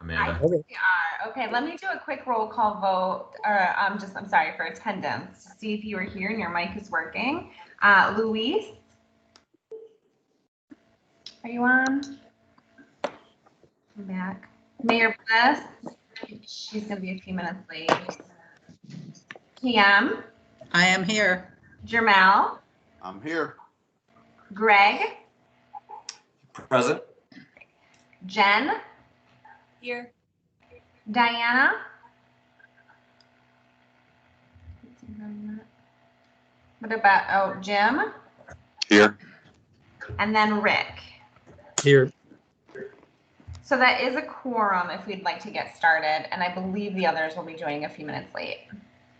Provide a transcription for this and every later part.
Amanda. I think we are. Okay, let me do a quick roll call vote, or I'm sorry, for attendance, to see if you were here and your mic is working. Louise? Are you on? I'm back. Mayor Bliss? She's gonna be a few minutes late. PM? I am here. Jermel? I'm here. Greg? Present. Jen? Here. Diana? What about, oh, Jim? Here. And then Rick. Here. So that is a quorum if we'd like to get started, and I believe the others will be joining a few minutes late.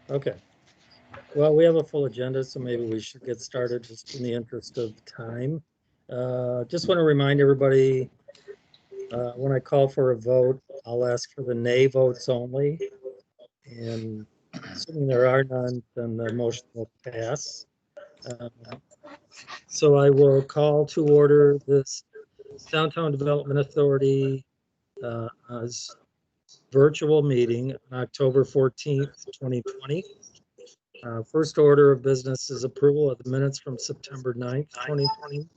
Okay. Well, we have a full agenda, so maybe we should get started just in the interest of time. Just want to remind everybody, when I call for a vote, I'll ask for the nay votes only. And assuming there are none, then the motion will pass. So I will call to order this Downtown Development Authority as virtual meeting on October 14th, 2020. First order of business is approval of the minutes from September 9th, 2020.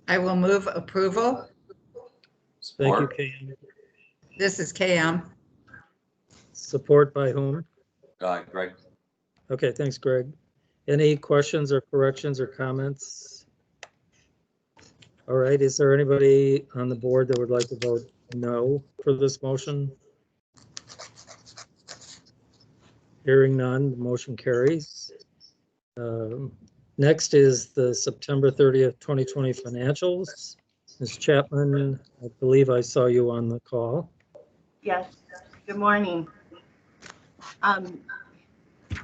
I will move approval. Thank you, KM. This is KM. Support by whom? Greg. Okay, thanks, Greg. Any questions or corrections or comments? All right, is there anybody on the board that would like to vote no for this motion? Hearing none, the motion carries. Next is the September 30th, 2020 financials. Ms. Chapman, I believe I saw you on the call. Yes, good morning.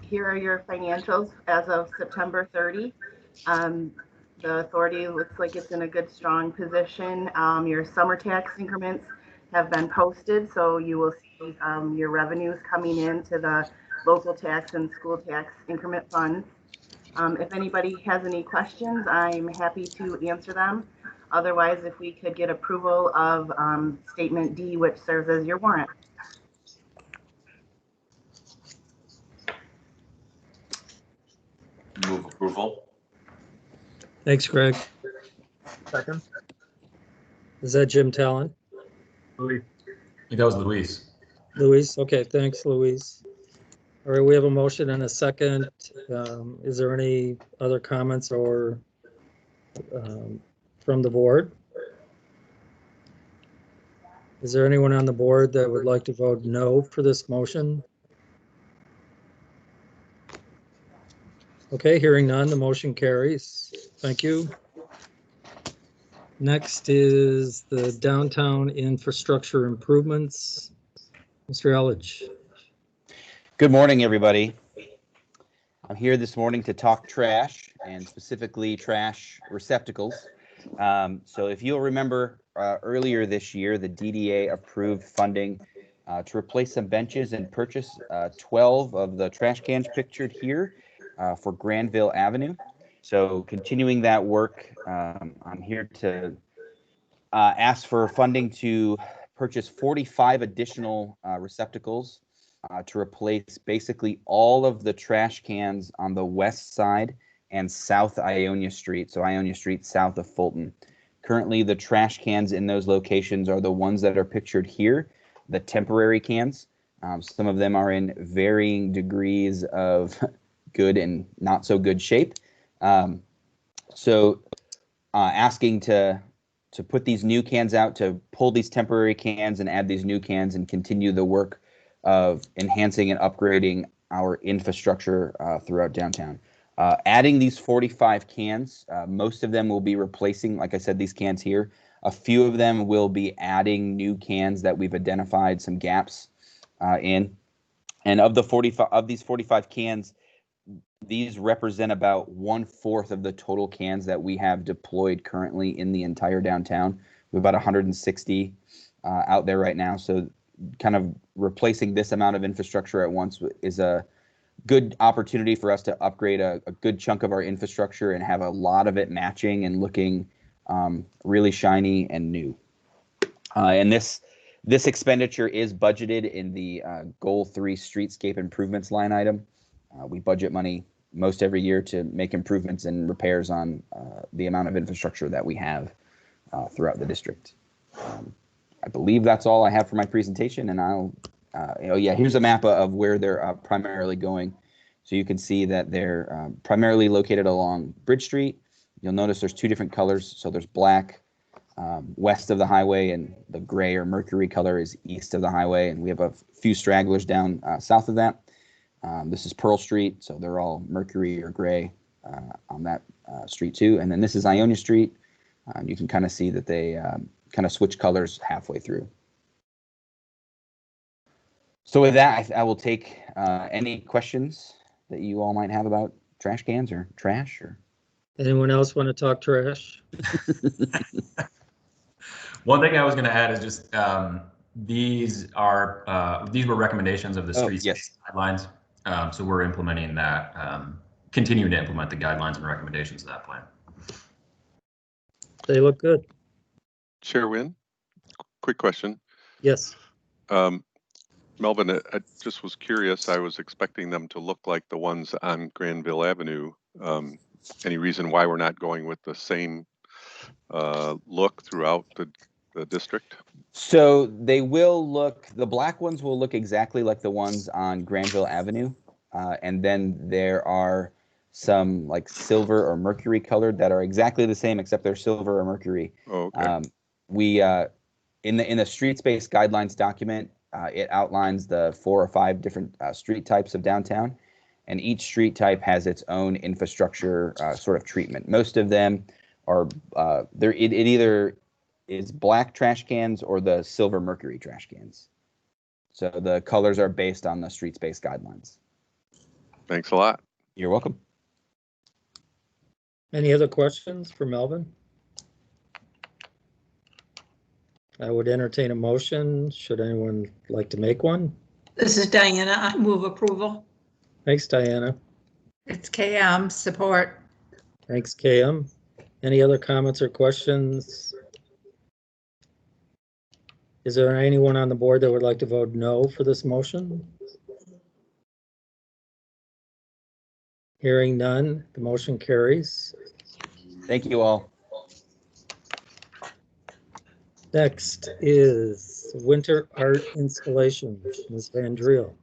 Here are your financials as of September 30. The authority looks like it's in a good, strong position. Your summer tax increments have been posted, so you will see your revenues coming into the local tax and school tax increment funds. If anybody has any questions, I'm happy to answer them. Otherwise, if we could get approval of Statement D, which serves as your warrant. Move approval. Thanks, Greg. Second. Is that Jim Talon? Louis. I think that was Luis. Luis? Okay, thanks, Luis. All right, we have a motion and a second. Is there any other comments or from the board? Is there anyone on the board that would like to vote no for this motion? Okay, hearing none, the motion carries. Thank you. Next is the downtown infrastructure improvements. Mr. Elledge. Good morning, everybody. I'm here this morning to talk trash, and specifically trash receptacles. So if you'll remember, earlier this year, the DDA approved funding to replace some benches and purchase 12 of the trash cans pictured here for Granville Avenue. So continuing that work, I'm here to ask for funding to purchase 45 additional receptacles to replace basically all of the trash cans on the west side and South Ionia Street, so Ionia Street south of Fulton. Currently, the trash cans in those locations are the ones that are pictured here, the temporary cans. Some of them are in varying degrees of good and not so good shape. Asking to put these new cans out, to pull these temporary cans and add these new cans and continue the work of enhancing and upgrading our infrastructure throughout downtown. Adding these 45 cans, most of them will be replacing, like I said, these cans here. A few of them will be adding new cans that we've identified some gaps in. And of these 45 cans, these represent about 1/4 of the total cans that we have deployed currently in the entire downtown. We have about 160 out there right now. So kind of replacing this amount of infrastructure at once is a good opportunity for us to upgrade a good chunk of our infrastructure and have a lot of it matching and looking really shiny and new. And this This expenditure is budgeted in the Goal 3 Streetscape Improvements line item. We budget money most every year to make improvements and repairs on the amount of infrastructure that we have throughout the district. I believe that's all I have for my presentation, and here's a map of where they're primarily going. So you can see that they're primarily located along Bridge Street. You'll notice there's two different colors. So there's black west of the highway, and the gray or mercury color is east of the highway. And we have a few stragglers down south of that. This is Pearl Street, so they're all mercury or gray on that street too. And then this is Ionia Street. You can kind of see that they kind of switch colors halfway through. So with that, I will take any questions that you all might have about trash cans or trash. Or Anyone else want to talk trash? One thing I was going to add is just these were recommendations of the street yes. guidelines. So we're implementing that, continuing to implement the guidelines and recommendations of that plan. They look good. Chair Wynn, quick question. Yes. Melvin, I just was curious. I was expecting them to look like the ones on Granville Avenue. Any reason why we're not going with the same look throughout the district? So they will look, the black ones will look exactly like the ones on Granville Avenue. And then there are some like silver or mercury colored that are exactly the same, except they're silver or mercury. Oh, okay. We in the street space guidelines document, it outlines the 4 or 5 different street types of downtown, and each street type has its own infrastructure sort of treatment. Most of them are it either is black trash cans or the silver mercury trash cans. So the colors are based on the street space guidelines. Thanks a lot. You're welcome. Any other questions for Melvin? I would entertain a motion. Should anyone like to make one? This is Diana. I move approval. Thanks, Diana. It's KM, support. Thanks, KM. Any other comments or questions? Is there anyone on the board that would like to vote no for this motion? Hearing none, the motion carries. Thank you all. Next is winter art installation. Ms. Van Driel.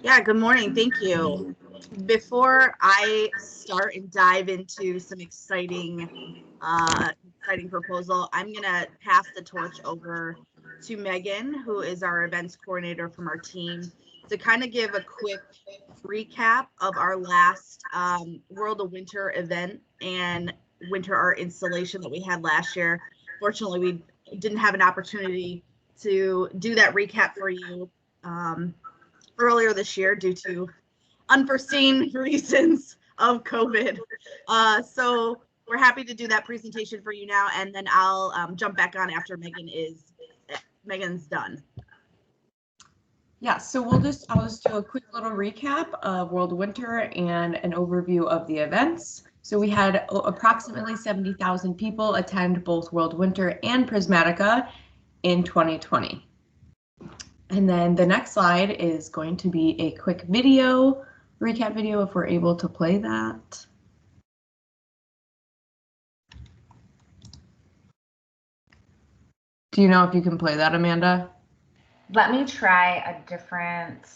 Yeah, good morning. Thank you. Before I start and dive into some exciting proposal, I'm gonna pass the torch over to Megan, who is our events coordinator from our team, to kind of give a quick recap of our last World of Winter event and winter art installation that we had last year. Fortunately, we didn't have an opportunity to do that recap for you earlier this year due to unforeseen reasons of COVID. So we're happy to do that presentation for you now, and then I'll jump back on after Megan's done. Yeah, so I'll just do a quick little recap of World Winter and an overview of the events. So we had approximately 70,000 people attend both World Winter and Prismatica in 2020. And then the next slide is going to be a quick video, recap video, if we're able to play that. Do you know if you can play that, Amanda? Let me try a different.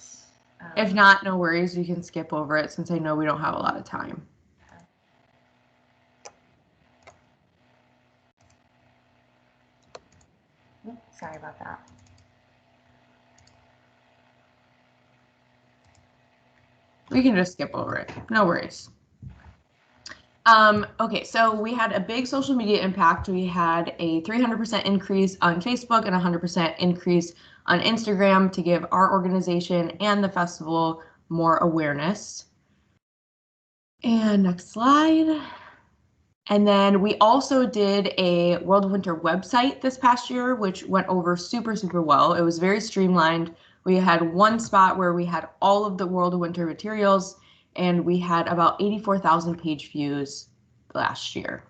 If not, no worries. You can skip over it since I know we don't have a lot of time. Oops, sorry about that. We can just skip over it. No worries. Okay, so we had a big social media impact. We had a 300% increase on Facebook and 100% increase on Instagram to give our organization and the festival more awareness. And next slide. And then we also did a World of Winter website this past year, which went over super, super well. It was very streamlined. We had one spot where we had all of the World of Winter materials, and we had about 84,000 page views last year.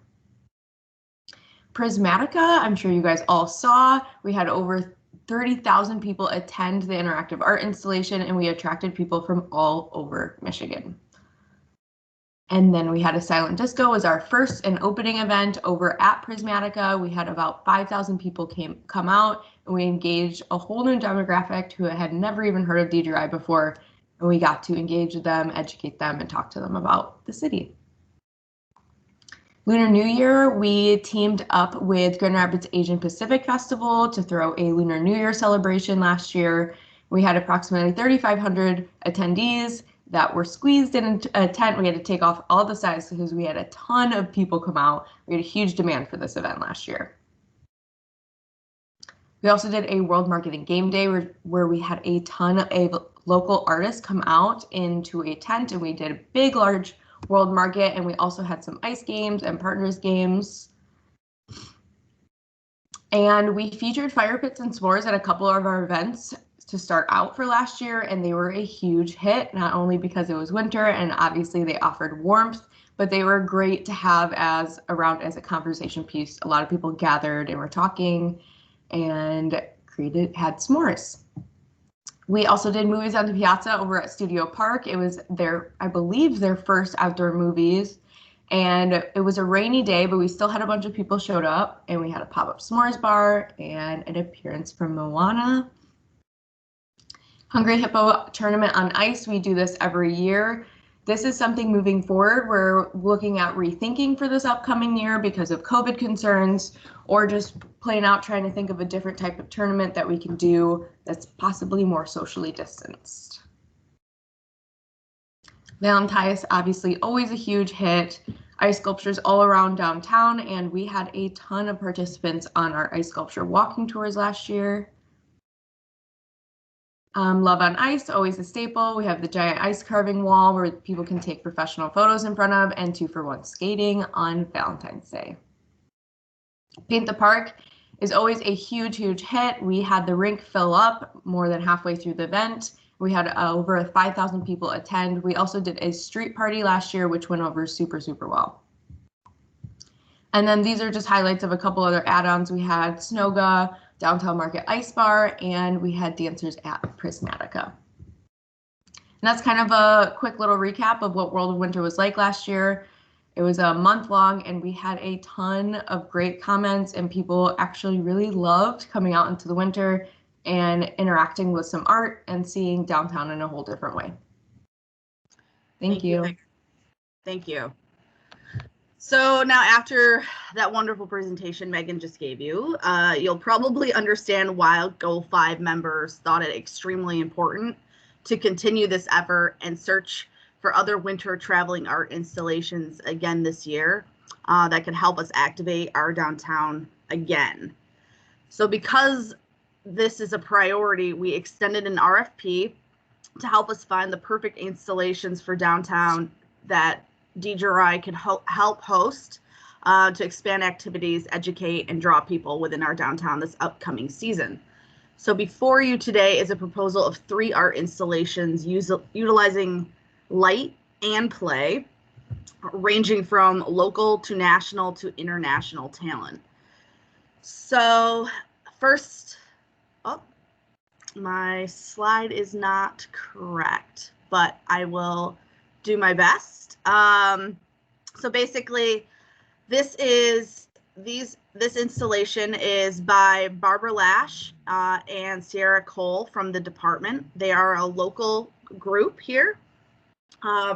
Prismatica, I'm sure you guys all saw. We had over 30,000 people attend the interactive art installation, and we attracted people from all over Michigan. And then we had a silent disco as our first and opening event over at Prismatica. We had about 5,000 people come out, and we engaged a whole new demographic who had never even heard of DJI before, and we got to engage with them, educate them, and talk to them about the city. Lunar New Year, we teamed up with Grand Rapids Asian Pacific Festival to throw a Lunar New Year celebration last year. We had approximately 3,500 attendees that were squeezed in a tent. We had to take off all the sides because we had a ton of people come out. We had a huge demand for this event last year. We also did a World Marketing Game Day where we had a ton of local artists come out into a tent, and we did a big, large world market, and we also had some ice games and partners games. And we featured fire pits and s'mores at a couple of our events to start out for last year, and they were a huge hit, not only because it was winter and obviously they offered warmth, but they were great to have as a conversation piece. A lot of people gathered and were talking and had s'mores. We also did movies on the piazza over at Studio Park. It was I believe their first outdoor movies, and it was a rainy day, but we still had a bunch of people showed up, and we had a pop-up s'mores bar and an appearance from Moana. Hungry Hippo Tournament on Ice, we do this every year. This is something moving forward we're looking at rethinking for this upcoming year because of COVID concerns, or just plain out trying to think of a different type of tournament that we can do that's possibly more socially distanced. Valentine's, obviously always a huge hit. Ice sculptures all around downtown, and we had a ton of participants on our ice sculpture walking tours last year. Love on Ice, always a staple. We have the giant ice carving wall where people can take professional photos in front of, and 2-for-1 skating on Valentine's Day. Paint the Park is always a huge, huge hit. We had the rink fill up more than halfway through the event. We had over 5,000 people attend. We also did a street party last year, which went over super, super well. And then these are just highlights of a couple other add-ons. We had Snoga, Downtown Market Ice Bar, and we had dancers at Prismatica. And that's kind of a quick little recap of what World of Winter was like last year. It was a month long, and we had a ton of great comments, and people actually really loved coming out into the winter and interacting with some art and seeing downtown in a whole different way. Thank you. Thank you. So now, after that wonderful presentation Megan just gave you, you'll probably understand why Goal 5 members thought it extremely important to continue this effort and search for other winter traveling art installations again this year that could help us activate our downtown again. So because this is a priority, we extended an RFP to help us find the perfect installations for downtown that DJI can help host to expand activities, educate, and draw people within our downtown this upcoming season. So before you today is a proposal of 3 art installations utilizing light and play, ranging from local to national to international talent. So first, my slide is not correct, but I will do my best. So basically, this installation is by Barbara Lash and Sierra Cole from the department. They are a local group here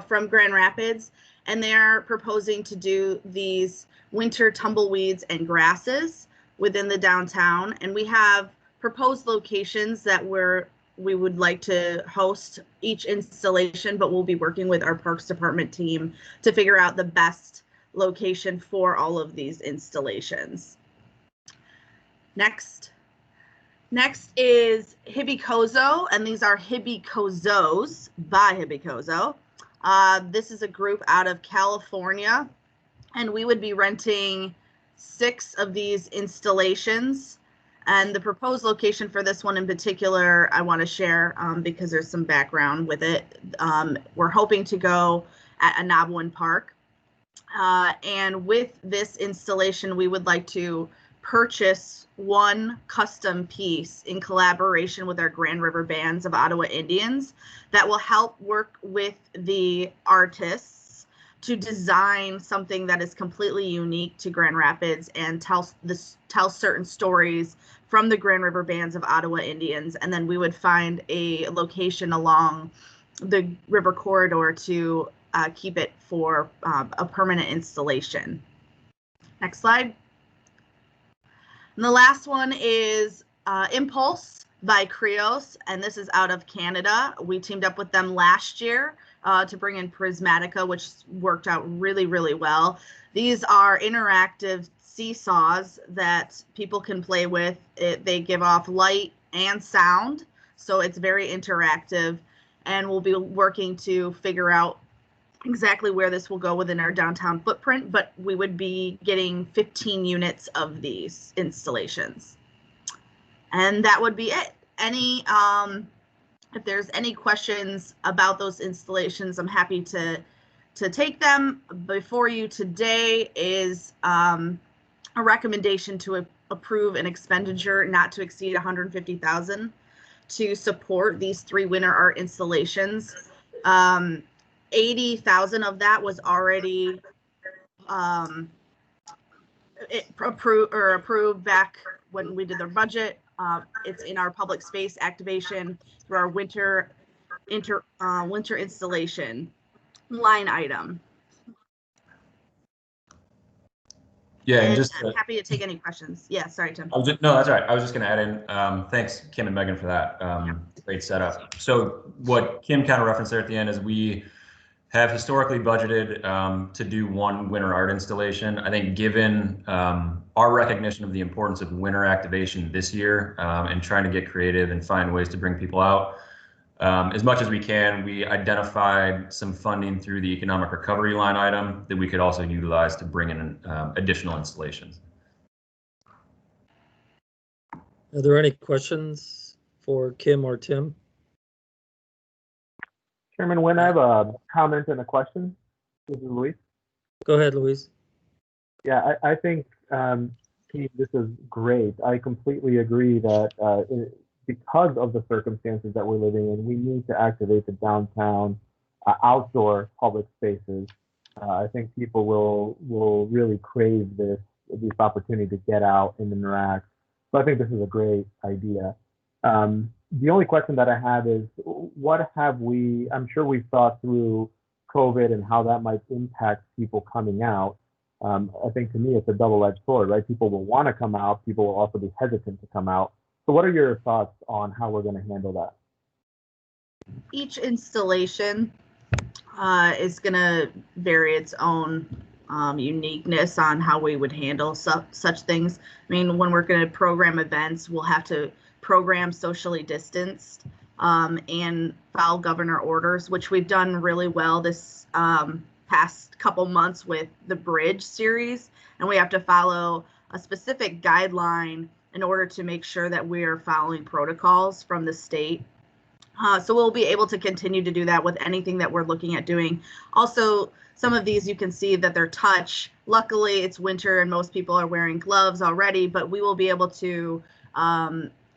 from Grand Rapids, and they are proposing to do these winter tumbleweeds and grasses within the downtown. And we have proposed locations that we would like to host each installation, but we'll be working with our Parks Department team to figure out the best location for all of these installations. Next is Hibikozo, and these are Hibikozos by Hibikozo. This is a group out of California, and we would be renting 6 of these installations. And the proposed location for this one in particular, I want to share because there's some background with it. We're hoping to go at Anabuan Park. And with this installation, we would like to purchase one custom piece in collaboration with our Grand River Bands of Ottawa Indians that will help work with the artists to design something that is completely unique to Grand Rapids and tell certain stories from the Grand River Bands of Ottawa Indians. And then we would find a location along the river corridor to keep it for a permanent installation. Next slide. And the last one is Impulse by Krios, and this is out of Canada. We teamed up with them last year to bring in Prismatica, which worked out really, really well. These are interactive seesaws that people can play with. They give off light and sound, so it's very interactive, and we'll be working to figure out exactly where this will go within our downtown footprint, but we would be getting 15 units of these installations. And that would be it. If there's any questions about those installations, I'm happy to take them. Before you today is a recommendation to approve an expenditure not to exceed $150,000 to support these 3 winter art installations. 80,000 of that was already approved back when we did the budget. It's in our public space activation through our winter installation line item. Yeah, and I'm happy to take any questions. Yeah, sorry, Tim. No, that's all right. I was just going to add in, thanks, Kim and Megan, for that. Great setup. So what Kim kind of referenced there at the end is we have historically budgeted to do 1 winter art installation. I think given our recognition of the importance of winter activation this year and trying to get creative and find ways to bring people out, as much as we can, we identified some funding through the economic recovery line item that we could also utilize to bring in additional installations. Are there any questions for Kim or Tim? Chairman Nguyen, I have a comment and a question. This is Luis. Go ahead, Luis. Yeah, I think Keith, this is great. I completely agree that because of the circumstances that we're living in, we need to activate the downtown outdoor public spaces. I think people will really crave this opportunity to get out and interact. So I think this is a great idea. The only question that I have is, what have we, I'm sure we've thought through COVID and how that might impact people coming out. I think to me, it's a double-edged sword, right? People will want to come out. People will also be hesitant to come out. So what are your thoughts on how we're going to handle that? Each installation is going to vary its own uniqueness on how we would handle such things. I mean, when we're going to program events, we'll have to program socially distanced and follow governor orders, which we've done really well this past couple months with the Bridge series. And we have to follow a specific guideline in order to make sure that we are following protocols from the state. So we'll be able to continue to do that with anything that we're looking at doing. Also, some of these you can see that they're touch. Luckily, it's winter and most people are wearing gloves already, but we will be able to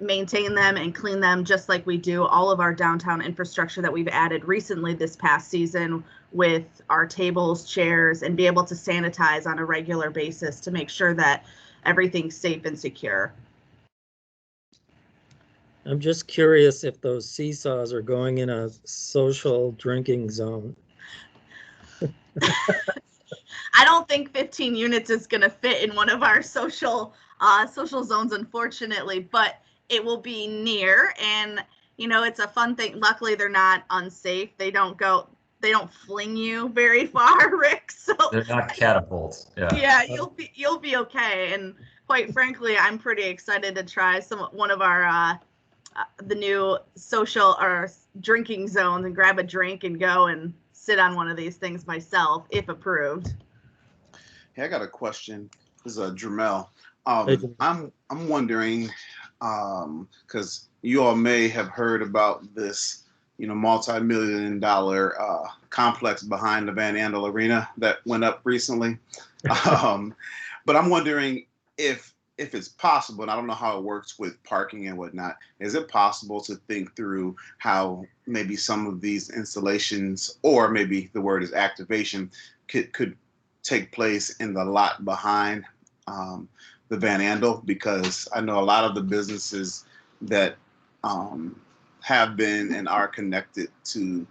maintain them and clean them just like we do all of our downtown infrastructure that we've added recently this past season with our tables, chairs, and be able to sanitize on a regular basis to make sure that everything's safe and secure. I'm just curious if those seesaws are going in a social drinking zone. I don't think 15 units is going to fit in one of our social zones, unfortunately, but it will be near, and it's a fun thing. Luckily, they're not unsafe. They don't fling you very far, Rick. So they're not catapults. Yeah, you'll be okay. And quite frankly, I'm pretty excited to try one of our the new social or drinking zones and grab a drink and go and sit on one of these things myself, if approved. Hey, I got a question. This is Dramel. I'm wondering, because you all may have heard about this multi-million-dollar complex behind the Van Andel Arena that went up recently. But I'm wondering if it's possible, and I don't know how it works with parking and whatnot, is it possible to think through how maybe some of these installations, or maybe the word is activation, could take place in the lot behind the Van Andel? Because I know a lot of the businesses that have been and are connected to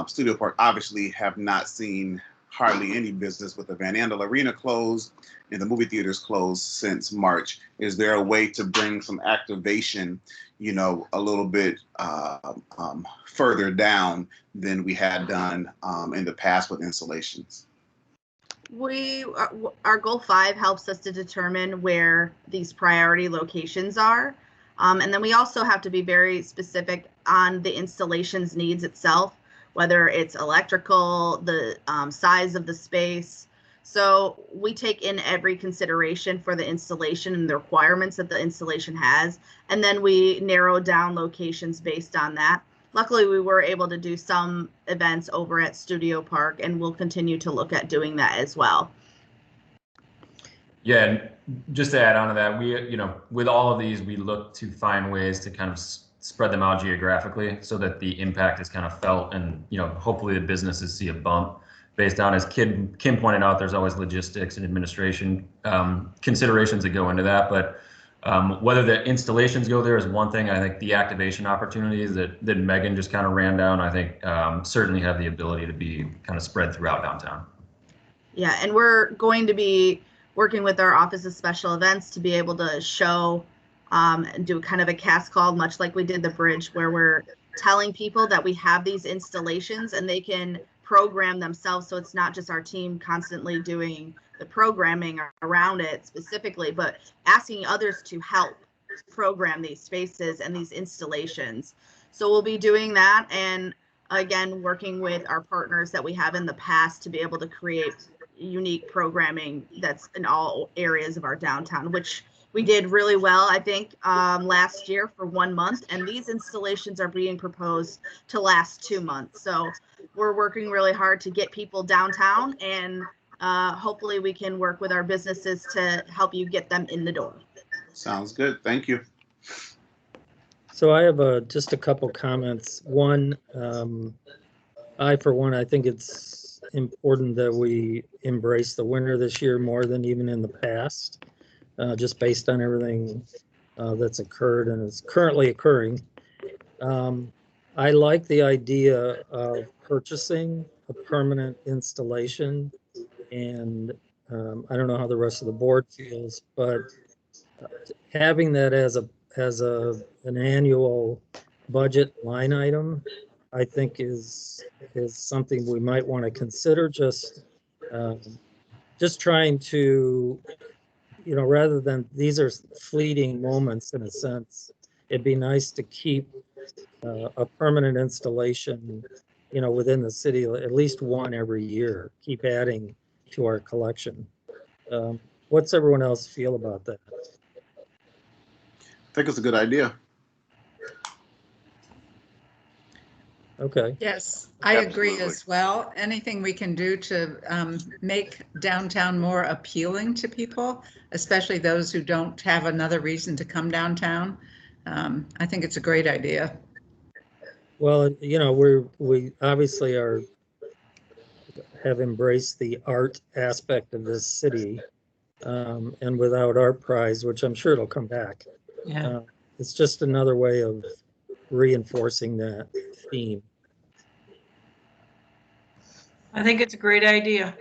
Studio Park obviously have not seen hardly any business with the Van Andel Arena closed and the movie theaters closed since March. Is there a way to bring some activation, a little bit further down than we had done in the past with installations? Our goal 5 helps us to determine where these priority locations are. And then we also have to be very specific on the installation's needs itself, whether it's electrical, the size of the space. So we take in every consideration for the installation and the requirements that the installation has, and then we narrow down locations based on that. Luckily, we were able to do some events over at Studio Park, and we'll continue to look at doing that as well. Yeah, and just to add on to that, we, with all of these, we look to find ways to kind of spread them out geographically so that the impact is kind of felt, and hopefully the businesses see a bump based on, as Kim pointed out, there's always logistics and administration considerations that go into that. But whether the installations go there is one thing. I think the activation opportunities that Megan just kind of ran down, I think certainly have the ability to be kind of spread throughout downtown. Yeah, and we're going to be working with our Office of Special Events to be able to show and do kind of a cast call, much like we did the bridge, where we're telling people that we have these installations and they can program themselves. So it's not just our team constantly doing the programming around it specifically, but asking others to help program these spaces and these installations. So we'll be doing that, and again, working with our partners that we have in the past to be able to create unique programming that's in all areas of our downtown, which we did really well, I think, last year for 1 month, and these installations are being proposed to last 2 months. So we're working really hard to get people downtown, and hopefully we can work with our businesses to help you get them in the door. Sounds good. Thank you. So I have just a couple comments. One, I think it's important that we embrace the winter this year more than even in the past, just based on everything that's occurred and is currently occurring. I like the idea of purchasing a permanent installation, and I don't know how the rest of the board feels, but having that as an annual budget line item, I think is something we might want to consider. Just trying to, rather than, these are fleeting moments in a sense, it'd be nice to keep a permanent installation, within the city, at least one every year, keep adding to our collection. What's everyone else feel about that? I think it's a good idea. Okay. Yes, I agree Absolutely. as well. Anything we can do to make downtown more appealing to people, especially those who don't have another reason to come downtown, I think it's a great idea. Well, we obviously have embraced the art aspect of this city, and without Art Prize, which I'm sure it'll come back. Yeah. It's just another way of reinforcing that theme. I think it's a great idea.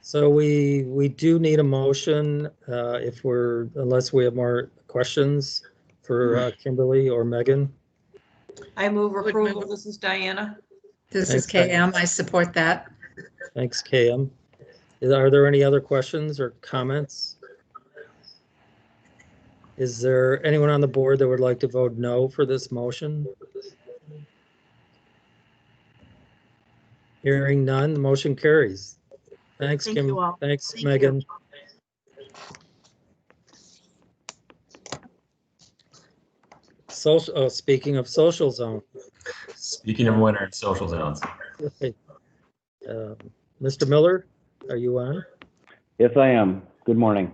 So we do need a motion unless we have more questions for Kimberly or Megan. I move approval. This is Diana. This Thanks, is KM. I support that. Thanks, KM. Are there any other questions or comments? Is there anyone on the board that would like to vote no for this motion? Hearing none, the motion carries. Thanks, Thank Kim. you all. Thanks, Thank Megan. you. speaking of social zone, Speaking of winter and social zones. Mr. Miller, are you on? Yes, I am. Good morning.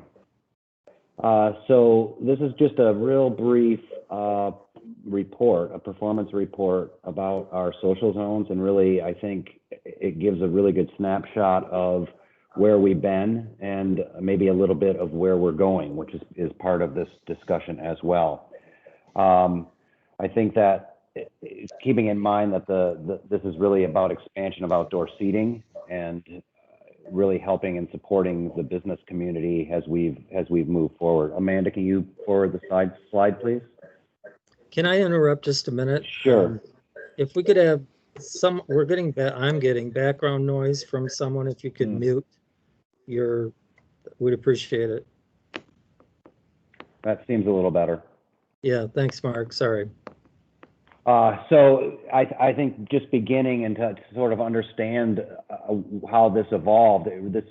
So this is just a real brief report, a performance report about our social zones, and really, I think it gives a really good snapshot of where we've been and maybe a little bit of where we're going, which is part of this discussion as well. I think that keeping in mind that this is really about expansion of outdoor seating and really helping and supporting the business community as we've moved forward. Amanda, can you forward the slide, please? Can I interrupt just a minute? Sure. If we could have I'm getting background noise from someone. If you could mute we'd appreciate it. That seems a little better. Yeah, thanks, Mark. Sorry. So I think just beginning and to sort of understand how this evolved,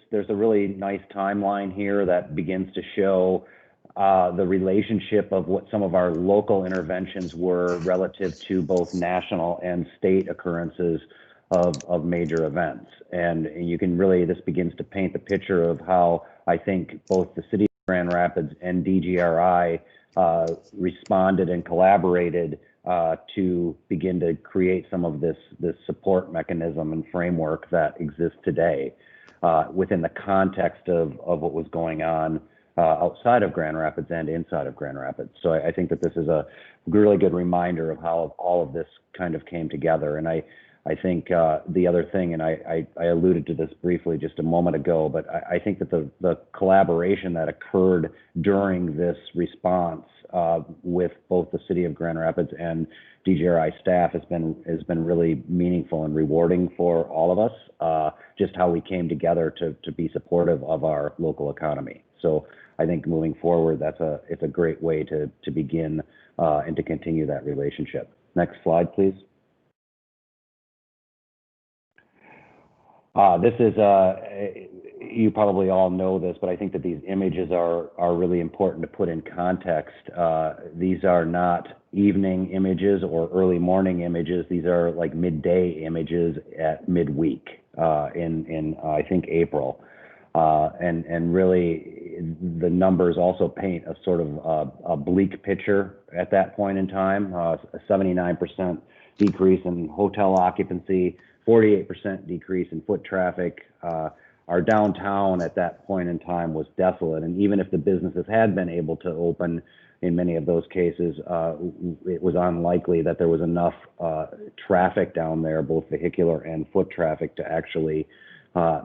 there's a really nice timeline here that begins to show the relationship of what some of our local interventions were relative to both national and state occurrences of major events. And you can really, this begins to paint the picture of how I think both the city of Grand Rapids and DGRI responded and collaborated to begin to create some of this support mechanism and framework that exists today within the context of what was going on outside of Grand Rapids and inside of Grand Rapids. So I think that this is a really good reminder of how all of this kind of came together. And I think the other thing, and I alluded to this briefly just a moment ago, but I think that the collaboration that occurred during this response with both the city of Grand Rapids and DGRI staff has been really meaningful and rewarding for all of us, just how we came together to be supportive of our local economy. So I think moving forward, it's a great way to begin and to continue that relationship. Next slide, please. This is, you probably all know this, but I think that these images are really important to put in context. These are not evening images or early morning images. These are like midday images at midweek in I think April. And really the numbers also paint a sort of a bleak picture at that point in time, a 79% decrease in hotel occupancy, 48% decrease in foot traffic. Our downtown at that point in time was desolate. And even if the businesses had been able to open in many of those cases, it was unlikely that there was enough traffic down there, both vehicular and foot traffic, to actually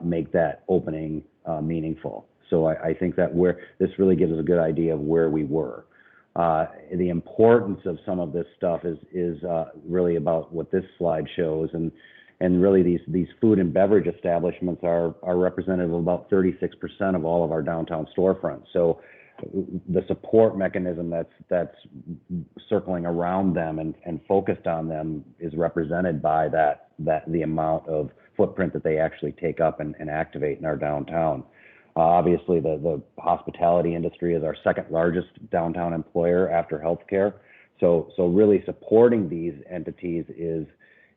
make that opening meaningful. So I think that this really gives us a good idea of where we were. The importance of some of this stuff is really about what this slide shows, and really these food and beverage establishments are representative of about 36% of all of our downtown storefronts. So the support mechanism that's circling around them and focused on them is represented by the amount of footprint that they actually take up and activate in our downtown. Obviously, the hospitality industry is our second largest downtown employer after healthcare. So really supporting these entities is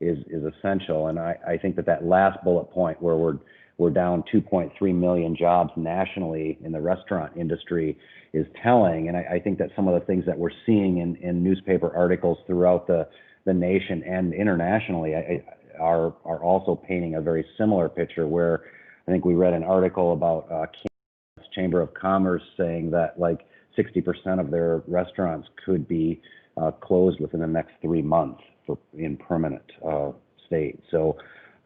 essential. And I think that last bullet point where we're down 2.3 million jobs nationally in the restaurant industry is telling. And I think that some of the things that we're seeing in newspaper articles throughout the nation and internationally are also painting a very similar picture, where I think we read an article about Kansas Chamber of Commerce saying that like 60% of their restaurants could be closed within the next 3 months in permanent state. So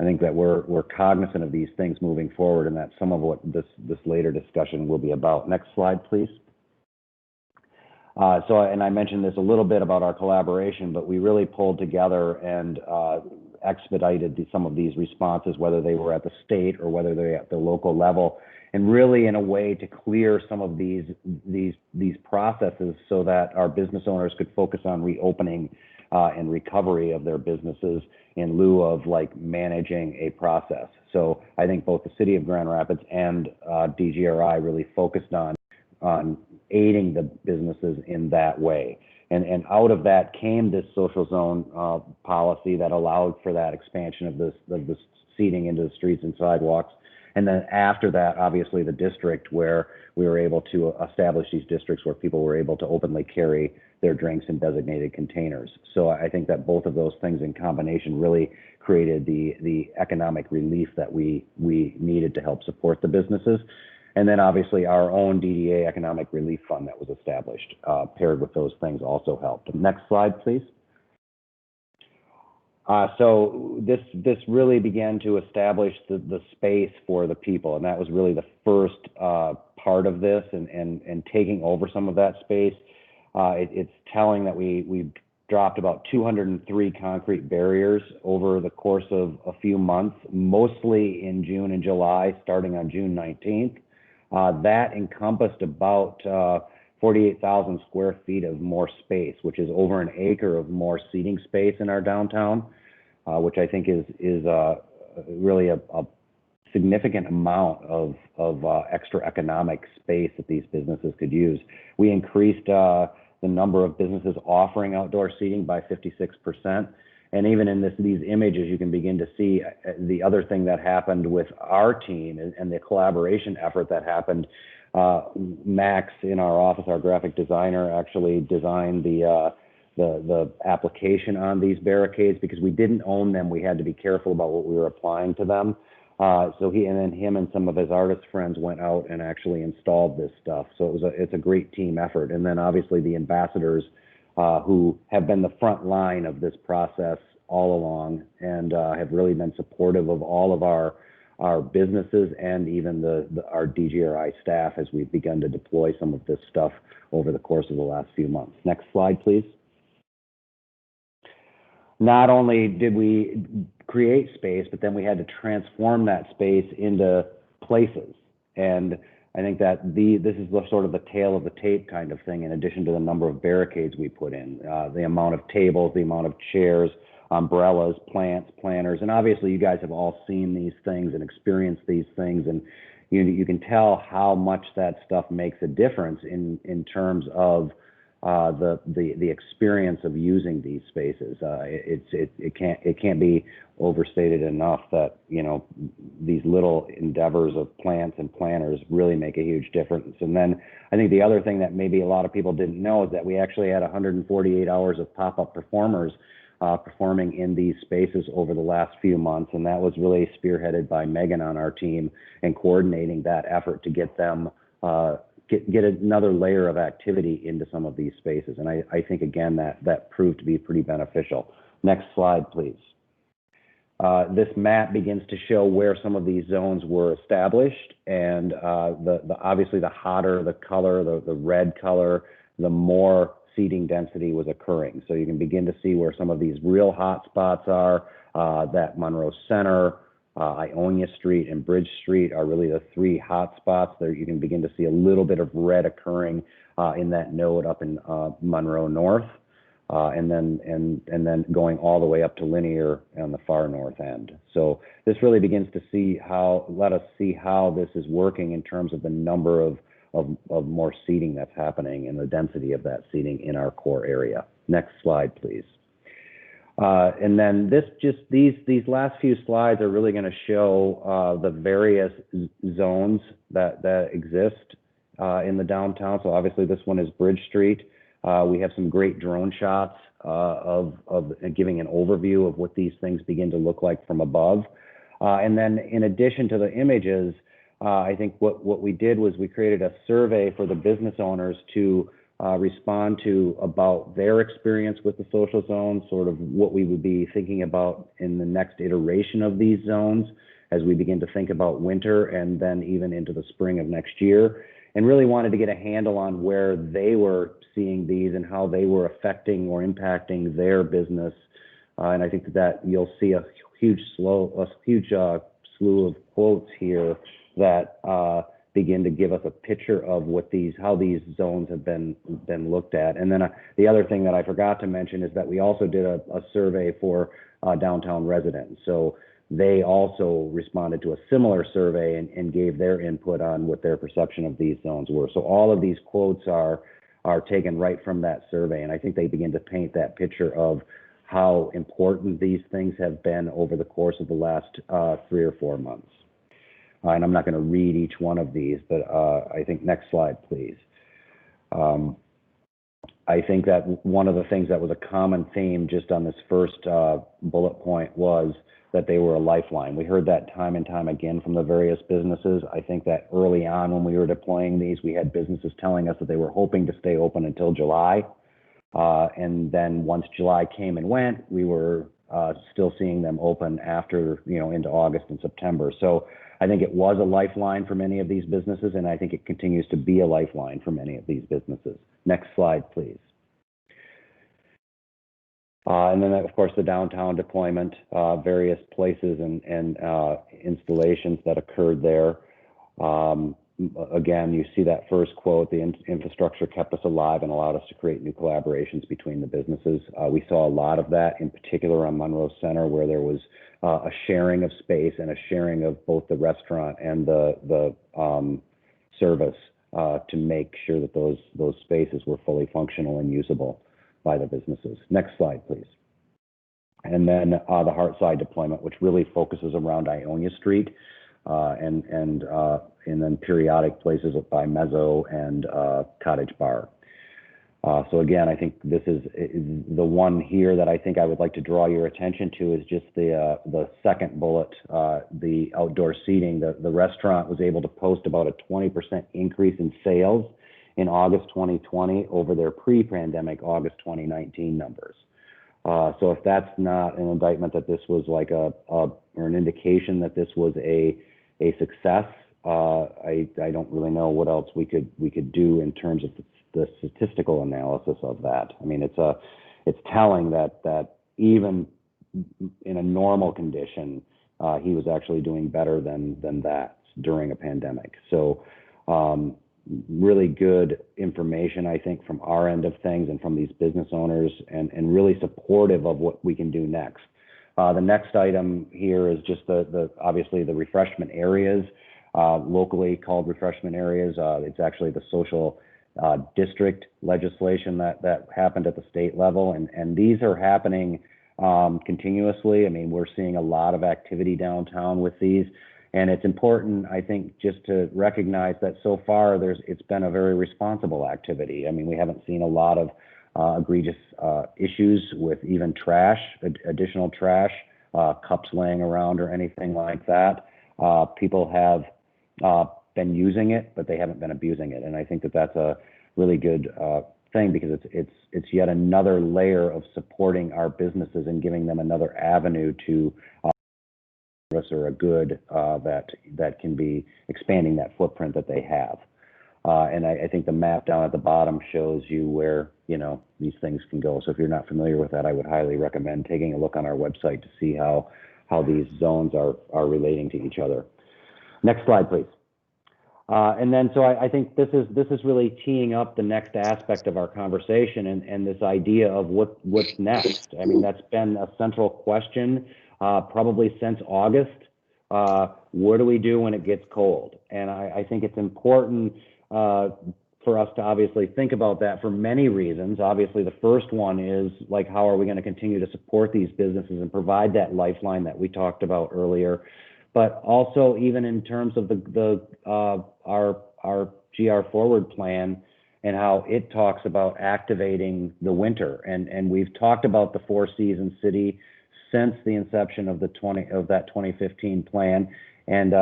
I think that we're cognizant of these things moving forward, and that's some of what this later discussion will be about. Next slide, please. And I mentioned this a little bit about our collaboration, but we really pulled together and expedited some of these responses, whether they were at the state or whether they're at the local level, and really in a way to clear some of these processes so that our business owners could focus on reopening and recovery of their businesses in lieu of like managing a process. So I think both the city of Grand Rapids and DGRI really focused on aiding the businesses in that way. And out of that came this social zone policy that allowed for that expansion of this seating into the streets and sidewalks. And then after that, obviously the district, where we were able to establish these districts where people were able to openly carry their drinks in designated containers. So I think that both of those things in combination really created the economic relief that we needed to help support the businesses. And then obviously our own DDA Economic Relief Fund that was established, paired with those things, also helped. Next slide, please. So this really began to establish the space for the people, and that was really the first part of this, and taking over some of that space. It's telling that we dropped about 203 concrete barriers over the course of a few months, mostly in June and July, starting on June 19th. That encompassed about 48,000 square feet of more space, which is over an acre of more seating space in our downtown, which I think is really a significant amount of extra economic space that these businesses could use. We increased the number of businesses offering outdoor seating by 56%. And even in these images, you can begin to see the other thing that happened with our team and the collaboration effort that happened. Max in our office, our graphic designer, actually designed the application on these barricades because we didn't own them. We had to be careful about what we were applying to them. So him and some of his artist friends went out and actually installed this stuff. So it's a great team effort. And then obviously the ambassadors who have been the front line of this process all along and have really been supportive of all of our businesses and even our DGRI staff as we've begun to deploy some of this stuff over the course of the last few months. Next slide, please. Not only did we create space, but then we had to transform that space into places. And I think that this is sort of the tail of the tape kind of thing, in addition to the number of barricades we put in, the amount of tables, the amount of chairs, umbrellas, plants, planters. And obviously you guys have all seen these things and experienced these things. And you can tell how much that stuff makes a difference in terms of the experience of using these spaces. It can't be overstated enough that these little endeavors of plants and planters really make a huge difference. And then I think the other thing that maybe a lot of people didn't know is that we actually had 148 hours of pop-up performers performing in these spaces over the last few months, and that was really spearheaded by Megan on our team and coordinating that effort to get them get another layer of activity into some of these spaces. And I think, again, that proved to be pretty beneficial. Next slide, please. This map begins to show where some of these zones were established. And obviously, the hotter the color, the red color, the more seating density was occurring. So you can begin to see where some of these real hot spots are. That Monroe Center, Ionia Street and Bridge Street are really the three hot spots. There you can begin to see a little bit of red occurring in that node up in Monroe North, and then going all the way up to Linear on the far north end. So this really begins to let us see how this is working in terms of the number of more seating that's happening and the density of that seating in our core area. Next slide, please. And then these last few slides are really going to show the various zones that exist in the downtown. So obviously this one is Bridge Street. We have some great drone shots of giving an overview of what these things begin to look like from above. And then in addition to the images, I think what we did was we created a survey for the business owners to respond to about their experience with the social zones, sort of what we would be thinking about in the next iteration of these zones as we begin to think about winter and then even into the spring of next year, and really wanted to get a handle on where they were seeing these and how they were affecting or impacting their business. And I think that you'll see a huge slew of quotes here that begin to give us a picture of how these zones have been looked at. And then the other thing that I forgot to mention is that we also did a survey for downtown residents. So they also responded to a similar survey and gave their input on what their perception of these zones were. So all of these quotes are taken right from that survey, and I think they begin to paint that picture of how important these things have been over the course of the last 3 or 4 months. And I'm not going to read each one of these, but I think next slide, please. I think that one of the things that was a common theme just on this first bullet point was that they were a lifeline. We heard that time and time again from the various businesses. I think that early on when we were deploying these, we had businesses telling us that they were hoping to stay open until July. And then once July came and went, we were still seeing them open after, into August and September. So I think it was a lifeline for many of these businesses, and I think it continues to be a lifeline for many of these businesses. Next slide, please. And then, of course, the downtown deployment, various places and installations that occurred there. Again, you see that first quote, the infrastructure kept us alive and allowed us to create new collaborations between the businesses. We saw a lot of that, in particular on Monroe Center, where there was a sharing of space and a sharing of both the restaurant and the service to make sure that those spaces were fully functional and usable by the businesses. Next slide, please. And then the Heartside deployment, which really focuses around Ionia Street and then periodic places by Mezzo and Cottage Bar. So again, I think this is the one here that I think I would like to draw your attention to is just the second bullet, the outdoor seating. The restaurant was able to post about a 20% increase in sales in August 2020 over their pre-pandemic August 2019 numbers. So if that's not an indictment that this was like or an indication that this was a success, I don't really know what else we could do in terms of the statistical analysis of that. I mean, it's telling that even in a normal condition, he was actually doing better than that during a pandemic. So really good information, I think, from our end of things and from these business owners, and really supportive of what we can do next. The next item here is just obviously the refreshment areas, locally called refreshment areas. It's actually the social district legislation that happened at the state level, and these are happening continuously. I mean, we're seeing a lot of activity downtown with these. And it's important, I think, just to recognize that so far it's been a very responsible activity. I mean, we haven't seen a lot of egregious issues with even trash, additional trash, cups laying around or anything like that. People have been using it, but they haven't been abusing it. And I think that that's a really good thing, because it's yet another layer of supporting our businesses and giving them another avenue to or a good that can be expanding that footprint that they have. And I think the map down at the bottom shows you where, these things can go. So if you're not familiar with that, I would highly recommend taking a look on our website to see how these zones are relating to each other. Next slide, please. And then, so I think this is really teeing up the next aspect of our conversation and this idea of what's next. I mean, that's been a central question probably since August. What do we do when it gets cold? And I think it's important for us to obviously think about that for many reasons. Obviously, the first one is, like, how are we going to continue to support these businesses and provide that lifeline that we talked about earlier? But also, even in terms of our GR Forward plan and how it talks about activating the winter. And we've talked about the 4-season city since the inception of that 2015 plan, and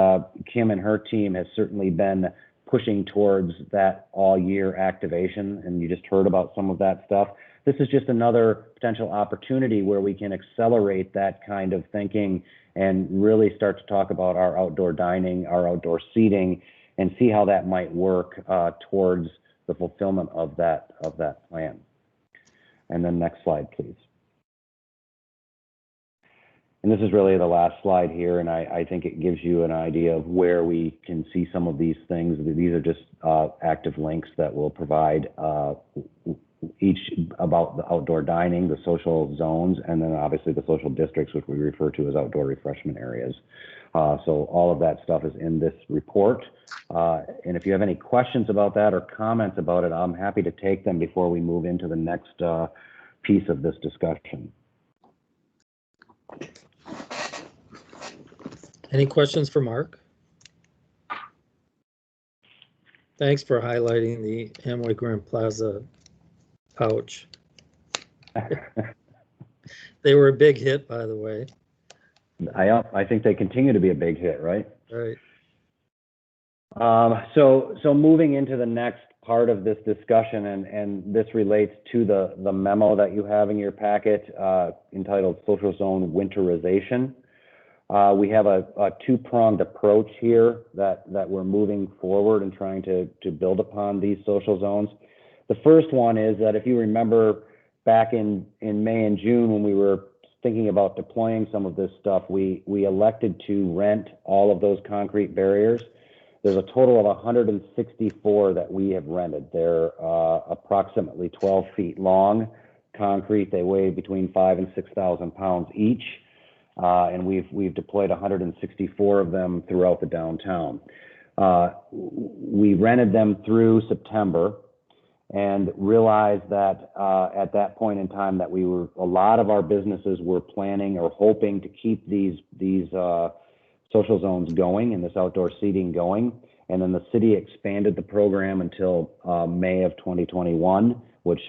Kim and her team has certainly been pushing towards that all-year activation, and you just heard about some of that stuff. This is just another potential opportunity where we can accelerate that kind of thinking and really start to talk about our outdoor dining, our outdoor seating, and see how that might work towards the fulfillment of that plan. And then next slide, please. And this is really the last slide here, and I think it gives you an idea of where we can see some of these things. These are just active links that will provide each of about the outdoor dining, the social zones, and then obviously the social districts, which we refer to as outdoor refreshment areas. So all of that stuff is in this report. And if you have any questions about that or comments about it, I'm happy to take them before we move into the next piece of this discussion. Any questions for Mark? Thanks for highlighting the Amway Grand Plaza pouch. They were a big hit, by the way. I think they continue to be a big hit, right? Right. So moving into the next part of this discussion, and this relates to the memo that you have in your packet entitled Social Zone Winterization. We have a two-pronged approach here that we're moving forward and trying to build upon these social zones. The first one is that if you remember back in May and June when we were thinking about deploying some of this stuff, we elected to rent all of those concrete barriers. There's a total of 164 that we have rented. They're approximately 12 feet long, concrete. They weigh between 5,000 and 6,000 pounds each. And we've deployed 164 of them throughout the downtown. We rented them through September and realized that at that point in time that a lot of our businesses were planning or hoping to keep these social zones going and this outdoor seating going. And then the city expanded the program until May of 2021, which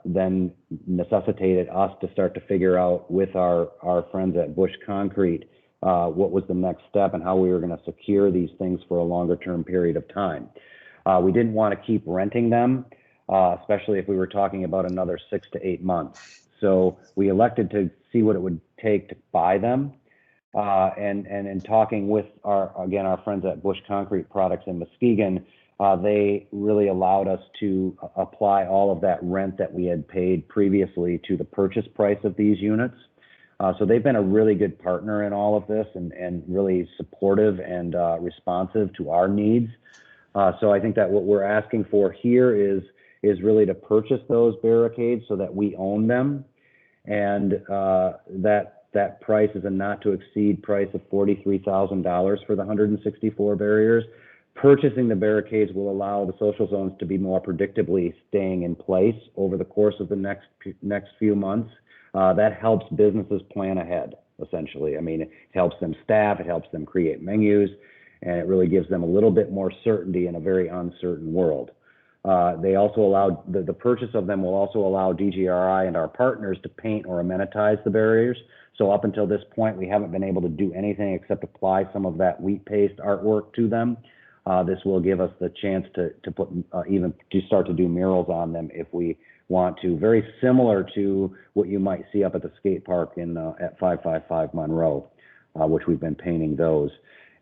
then necessitated us to start to figure out with our friends at Bush Concrete what was the next step and how we were going to secure these things for a longer term period of time. We didn't want to keep renting them, especially if we were talking about another 6 to 8 months. So we elected to see what it would take to buy them. And in talking with our friends at Bush Concrete Products in Muskegon, they really allowed us to apply all of that rent that we had paid previously to the purchase price of these units. So they've been a really good partner in all of this and really supportive and responsive to our needs. So I think that what we're asking for here is really to purchase those barricades so that we own them, and that price is a not to exceed price of $43,000 for the 164 barriers. Purchasing the barricades will allow the social zones to be more predictably staying in place over the course of the next few months. That helps businesses plan ahead, essentially. I mean, it helps them staff, it helps them create menus, and it really gives them a little bit more certainty in a very uncertain world. They also allow, the purchase of them will also allow DGRI and our partners to paint or amenitize the barriers. So up until this point, we haven't been able to do anything except apply some of that wheat paste artwork to them. This will give us the chance to put even to start to do murals on them if we want to, very similar to what you might see up at the skate park at 555 Monroe, which we've been painting those.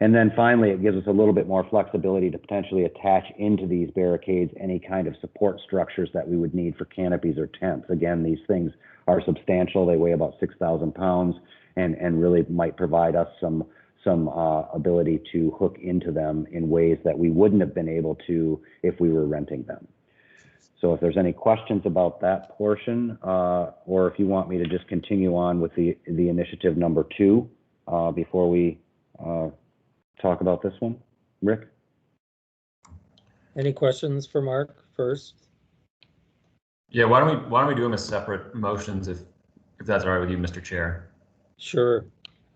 And then finally, it gives us a little bit more flexibility to potentially attach into these barricades any kind of support structures that we would need for canopies or tents. Again, these things are substantial. They weigh about 6,000 pounds and really might provide us some ability to hook into them in ways that we wouldn't have been able to if we were renting them. So if there's any questions about that portion, or if you want me to just continue on with the initiative number 2 before we talk about this one, Rick? Any questions for Mark first? Yeah, why don't we do them as separate motions if that's all right with you, Mr. Chair? Sure.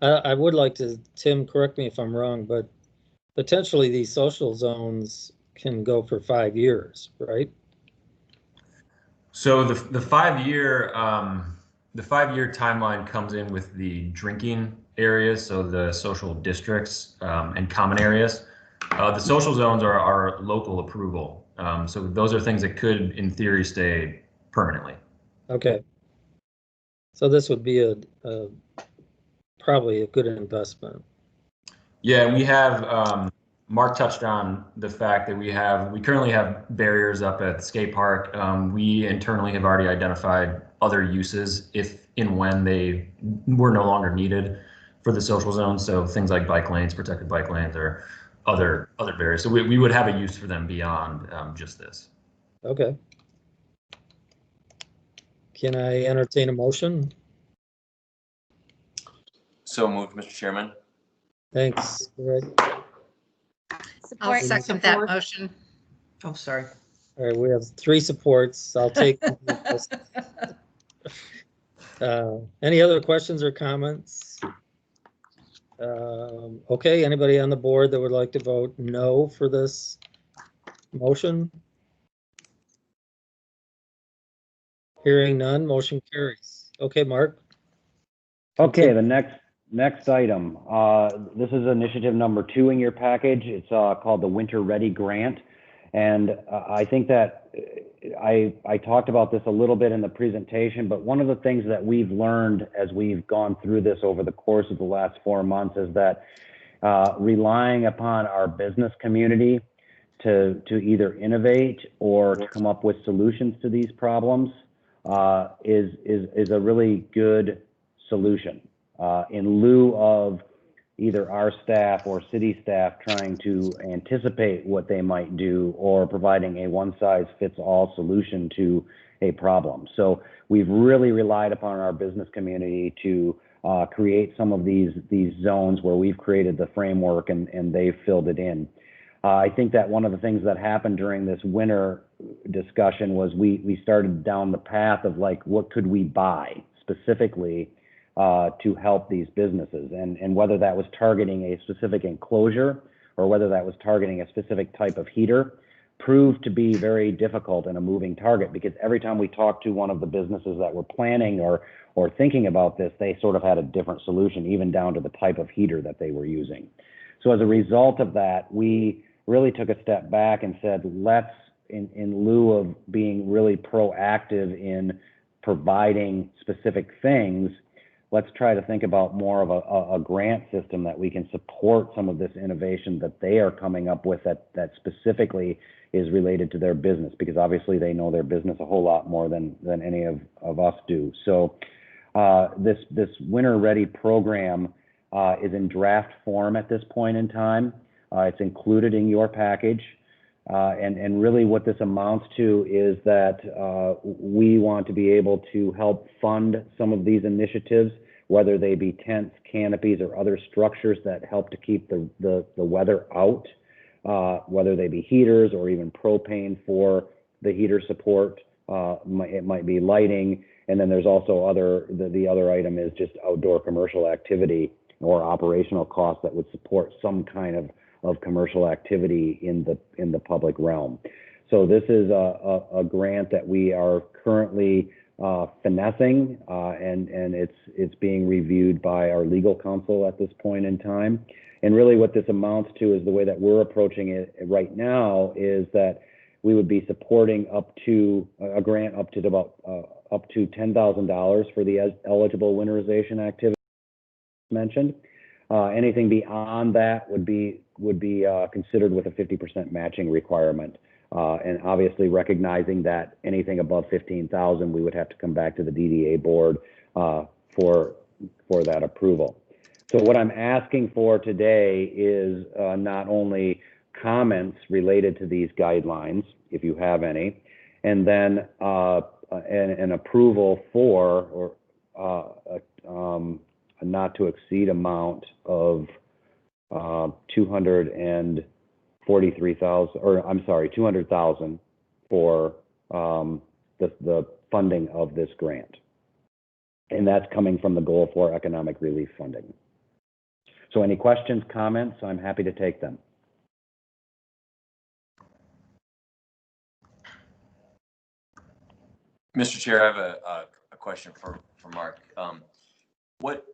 I would like to, Tim, correct me if I'm wrong, but potentially these social zones can go for 5 years, right? So the 5-year timeline comes in with the drinking areas, so the social districts and common areas. The social zones are local approval, so those are things that could, in theory, stay permanently. Okay. So this would be probably a good investment. Yeah, and we have Mark touched on the fact that we currently have barriers up at the skate park. We internally have already identified other uses if and when they were no longer needed for the social zone. So things like bike lanes, protected bike lanes, or other barriers. So we would have a use for them beyond just this. Okay. Can I entertain a motion? So moved, Mr. Chairman. Thanks, Greg. I'll Support. second that Support. motion. Oh, sorry. All right, we have 3 supports. I'll take. Any other questions or comments? Okay, anybody on the board that would like to vote no for this motion? Hearing none, motion carries. Okay, Mark. Okay, the next item. This is initiative number 2 in your package. It's called the Winter Ready Grant. And I think that I talked about this a little bit in the presentation, but one of the things that we've learned as we've gone through this over the course of the last 4 months is that relying upon our business community to either innovate or to come up with solutions to these problems is a really good solution. In lieu of either our staff or city staff trying to anticipate what they might do or providing a one-size-fits-all solution to a problem. So we've really relied upon our business community to create some of these zones where we've created the framework and they've filled it in. I think that one of the things that happened during this winter discussion was we started down the path of like, what could we buy specifically to help these businesses, and whether that was targeting a specific enclosure or whether that was targeting a specific type of heater proved to be very difficult and a moving target, because every time we talked to one of the businesses that were planning or thinking about this, they sort of had a different solution, even down to the type of heater that they were using. So as a result of that, we really took a step back and said, let's, in lieu of being really proactive in providing specific things, let's try to think about more of a grant system that we can support some of this innovation that they are coming up with that specifically is related to their business, because obviously they know their business a whole lot more than any of us do. So this Winter Ready program is in draft form at this point in time. It's included in your package. And really what this amounts to is that we want to be able to help fund some of these initiatives, whether they be tents, canopies, or other structures that help to keep the weather out, whether they be heaters or even propane for the heater support. It might be lighting. And then there's also the other item is just outdoor commercial activity or operational costs that would support some kind of commercial activity in the public realm. So this is a grant that we are currently finessing, and it's being reviewed by our legal counsel at this point in time. And really what this amounts to is the way that we're approaching it right now is that we would be supporting up to a grant up to $10,000 for the eligible winterization activities mentioned. Anything beyond that would be considered with a 50% matching requirement. And obviously recognizing that anything above 15,000, we would have to come back to the DDA board for that approval. So what I'm asking for today is not only comments related to these guidelines, if you have any, and then an approval for a not to exceed amount of $200,000 for the funding of this grant. And that's coming from the Goal for Economic Relief funding. So any questions, comments, I'm happy to take them. Mr. Chair, I have a question for Mark.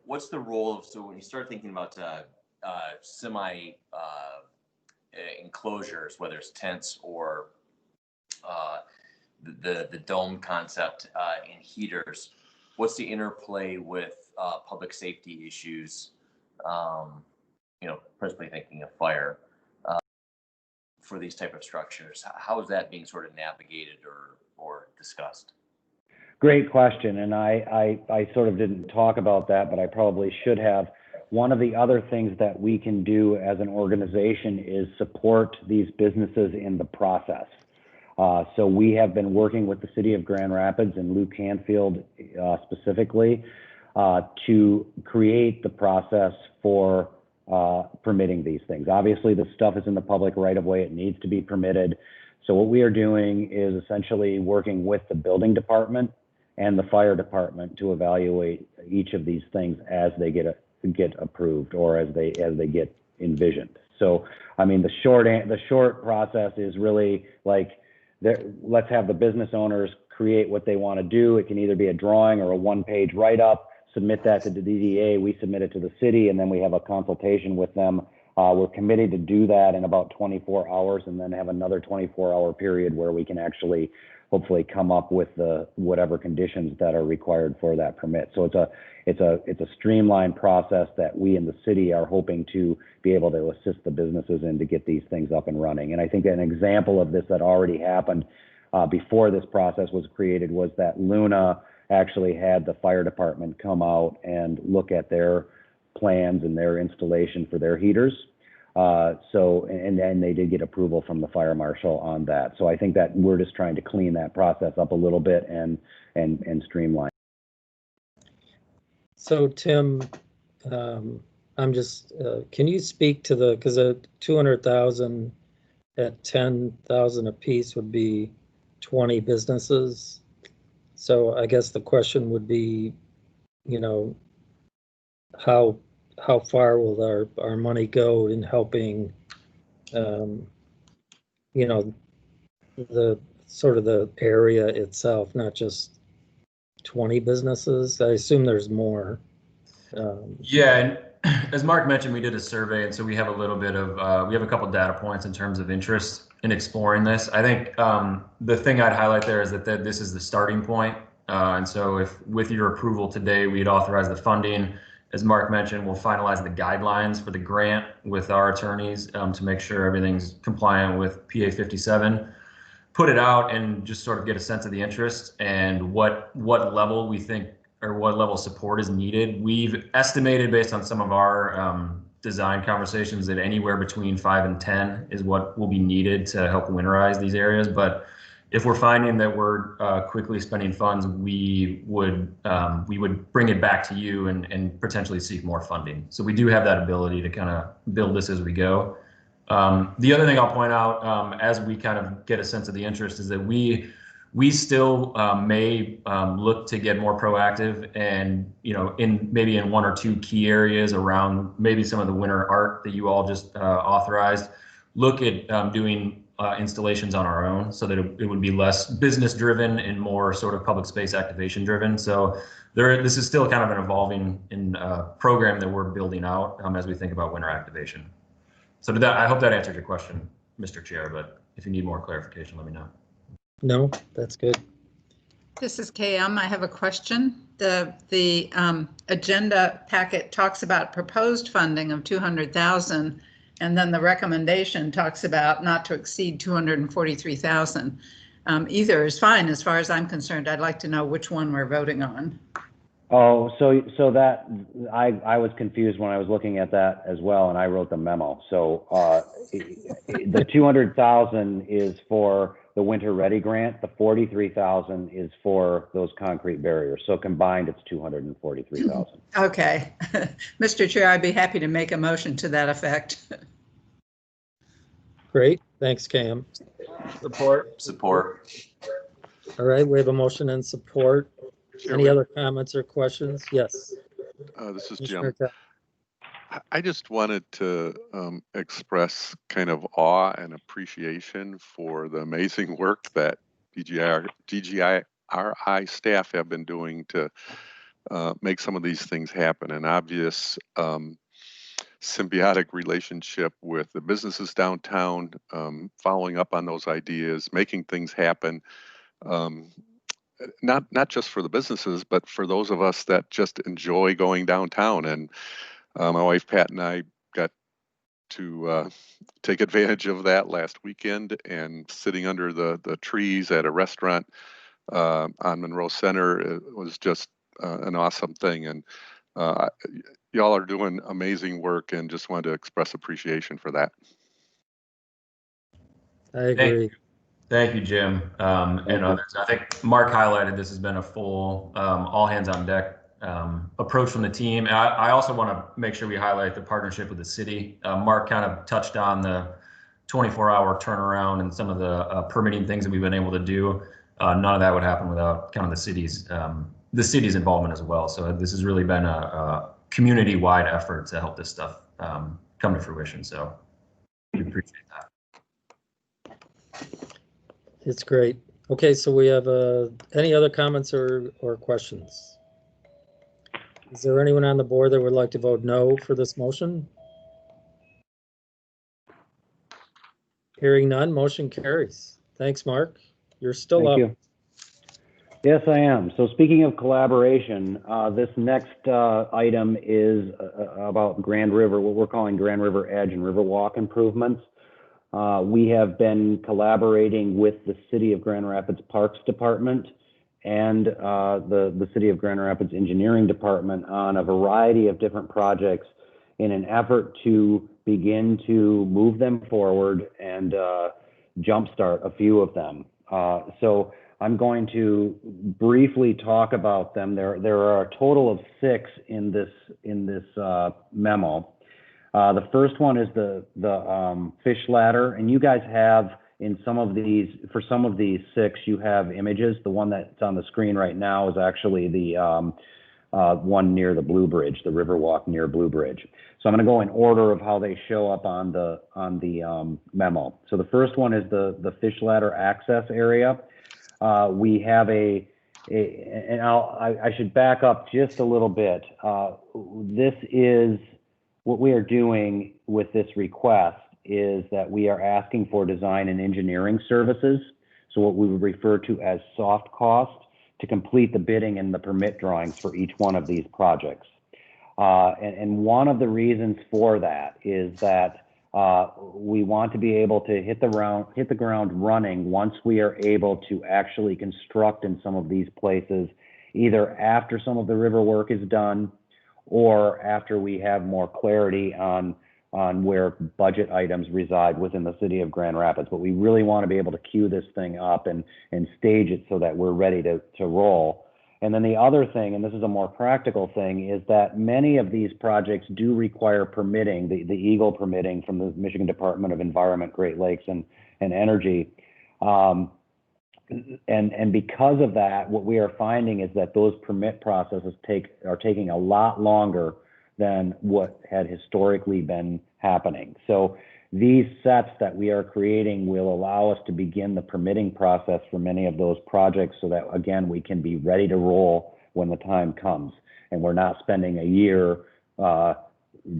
What's the role of, so when you start thinking about semi enclosures, whether it's tents or the dome concept in heaters, what's the interplay with public safety issues? Principally thinking of fire for these type of structures. How is that being sort of navigated or discussed? Great question, and I sort of didn't talk about that, but I probably should have. One of the other things that we can do as an organization is support these businesses in the process. So we have been working with the city of Grand Rapids and Lou Canfield specifically to create the process for permitting these things. Obviously, the stuff is in the public right of way. It needs to be permitted. So what we are doing is essentially working with the building department and the fire department to evaluate each of these things as they get approved or as they get envisioned. So, I mean, the short process is really like, let's have the business owners create what they want to do. It can either be a drawing or a one-page write-up, submit that to the DDA, we submit it to the city, and then we have a consultation with them. We're committed to do that in about 24 hours and then have another 24-hour period where we can actually hopefully come up with whatever conditions that are required for that permit. So it's a streamlined process that we in the city are hoping to be able to assist the businesses in to get these things up and running. And I think an example of this that already happened before this process was created was that Luna actually had the fire department come out and look at their plans and their installation for their heaters. And then they did get approval from the fire marshal on that. So I think that we're just trying to clean that process up a little bit and streamline. So Tim, I'm just, can you speak to because a 200,000 at 10,000 a piece would be 20 businesses. So I guess the question would be, you know, how far will our money go in helping, you know, the sort of the area itself, not just 20 businesses? I assume there's more. Yeah, and as Mark mentioned, we did a survey, and so we have a little bit of we have a couple data points in terms of interest in exploring this. I think the thing I'd highlight there is that this is the starting point, and so if with your approval today, we'd authorize the funding. As Mark mentioned, we'll finalize the guidelines for the grant with our attorneys to make sure everything's compliant with PA 57. Put it out and just sort of get a sense of the interest and what level we think or what level of support is needed. We've estimated based on some of our design conversations that anywhere between 5 and 10 is what will be needed to help winterize these areas. But if we're finding that we're quickly spending funds, we would bring it back to you and potentially seek more funding. So we do have that ability to kind of build this as we go. The other thing I'll point out as we kind of get a sense of the interest is that we still may look to get more proactive and, you know, maybe in 1 or 2 key areas around maybe some of the winter art that you all just authorized, look at doing installations on our own so that it would be less business driven and more sort of public space activation driven. So this is still kind of an evolving program that we're building out as we think about winter activation. So I hope that answered your question, Mr. Chair, but if you need more clarification, let me know. No, that's good. This is KM. I have a question. The agenda packet talks about proposed funding of 200,000, and then the recommendation talks about not to exceed 243,000. Either is fine as far as I'm concerned. I'd like to know which one we're voting on. Oh, so that I was confused when I was looking at that as well, and I wrote the memo. So the 200,000 is for the Winter Ready grant. The 43,000 is for those concrete barriers. So combined, it's 243,000. Okay, Mr. Chair, I'd be happy to make a motion to that effect. Great, thanks, Cam. Support. All right, we have a motion and support. Chair, Any other comments or questions? Yes. This is Commissioner Jim. I just wanted to express kind of awe and appreciation for the amazing work that DGIRI staff have been doing to make some of these things happen. An obvious symbiotic relationship with the businesses downtown, following up on those ideas, making things happen. Not just for the businesses, but for those of us that just enjoy going downtown. And my wife Pat and I got to take advantage of that last weekend, and sitting under the trees at a restaurant on Monroe Center, it was just an awesome thing. And y'all are doing amazing work, and just wanted to express appreciation for that. I agree. Thank you, Jim, and others. I think Mark highlighted this has been a full, all hands on deck approach from the team. And I also want to make sure we highlight the partnership with the city. Mark kind of touched on the 24-hour turnaround and some of the permitting things that we've been able to do. None of that would happen without kind of the city's involvement as well. So this has really been a community-wide effort to help this stuff come to fruition. So we appreciate that. It's great. Okay, so we have any other comments or questions? Is there anyone on the board that would like to vote no for this motion? Hearing none, motion carries. Thanks, Mark. You're still up. Thank you. Yes, I am. So speaking of collaboration, this next item is about Grand River, what we're calling Grand River Edge and Riverwalk improvements. We have been collaborating with the City of Grand Rapids Parks Department and the City of Grand Rapids Engineering Department on a variety of different projects in an effort to begin to move them forward and jumpstart a few of them. So I'm going to briefly talk about them. There are a total of 6 in this memo. The first one is the fish ladder, and you guys have in some of these, for some of these 6, you have images. The one that's on the screen right now is actually the one near the Blue Bridge, the Riverwalk near Blue Bridge. So I'm going to go in order of how they show up on the memo. So the first one is the fish ladder access area. We have and I should back up just a little bit. This is what we are doing with this request is that we are asking for design and engineering services, so what we would refer to as soft cost, to complete the bidding and the permit drawings for each one of these projects. And one of the reasons for that is that we want to be able to hit the ground running once we are able to actually construct in some of these places, either after some of the river work is done or after we have more clarity on where budget items reside within the city of Grand Rapids. But we really want to be able to queue this thing up and stage it so that we're ready to roll. And then the other thing, and this is a more practical thing, is that many of these projects do require permitting, the EGLE permitting from the Michigan Department of Environment, Great Lakes and Energy. And because of that, what we are finding is that those permit processes are taking a lot longer than what had historically been happening. So these sets that we are creating will allow us to begin the permitting process for many of those projects so that, again, we can be ready to roll when the time comes. And we're not spending a year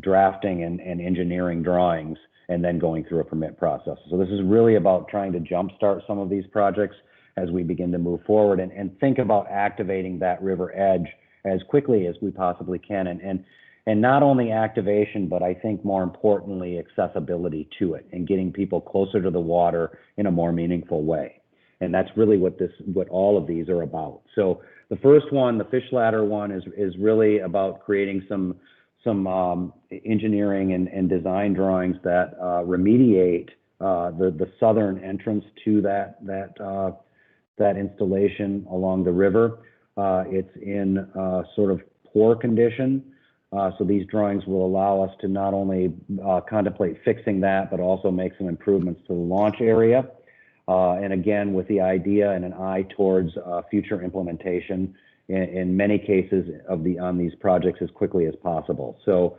drafting and engineering drawings and then going through a permit process. So this is really about trying to jumpstart some of these projects as we begin to move forward and think about activating that river edge as quickly as we possibly can. And not only activation, but I think more importantly, accessibility to it and getting people closer to the water in a more meaningful way. And that's really what all of these are about. So the first one, the fish ladder one, is really about creating some engineering and design drawings that remediate the southern entrance to that installation along the river. It's in sort of poor condition. So these drawings will allow us to not only contemplate fixing that, but also make some improvements to the launch area. And again, with the idea and an eye towards future implementation in many cases on these projects as quickly as possible. So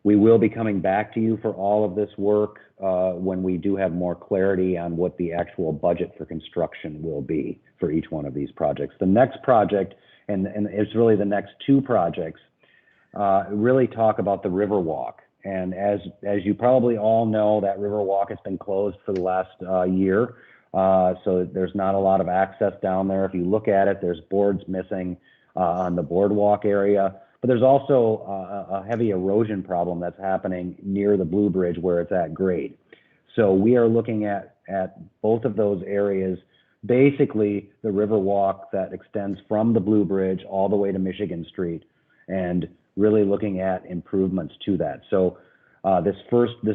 we will be coming back to you for all of this work when we do have more clarity on what the actual budget for construction will be for each one of these projects. The next project, and it's really the next 2 projects, really talk about the Riverwalk. And as you probably all know, that Riverwalk has been closed for the last year. So there's not a lot of access down there. If you look at it, there's boards missing on the boardwalk area. But there's also a heavy erosion problem that's happening near the Blue Bridge where it's at grade. So we are looking at both of those areas, basically the Riverwalk that extends from the Blue Bridge all the way to Michigan Street, and really looking at improvements to that. So this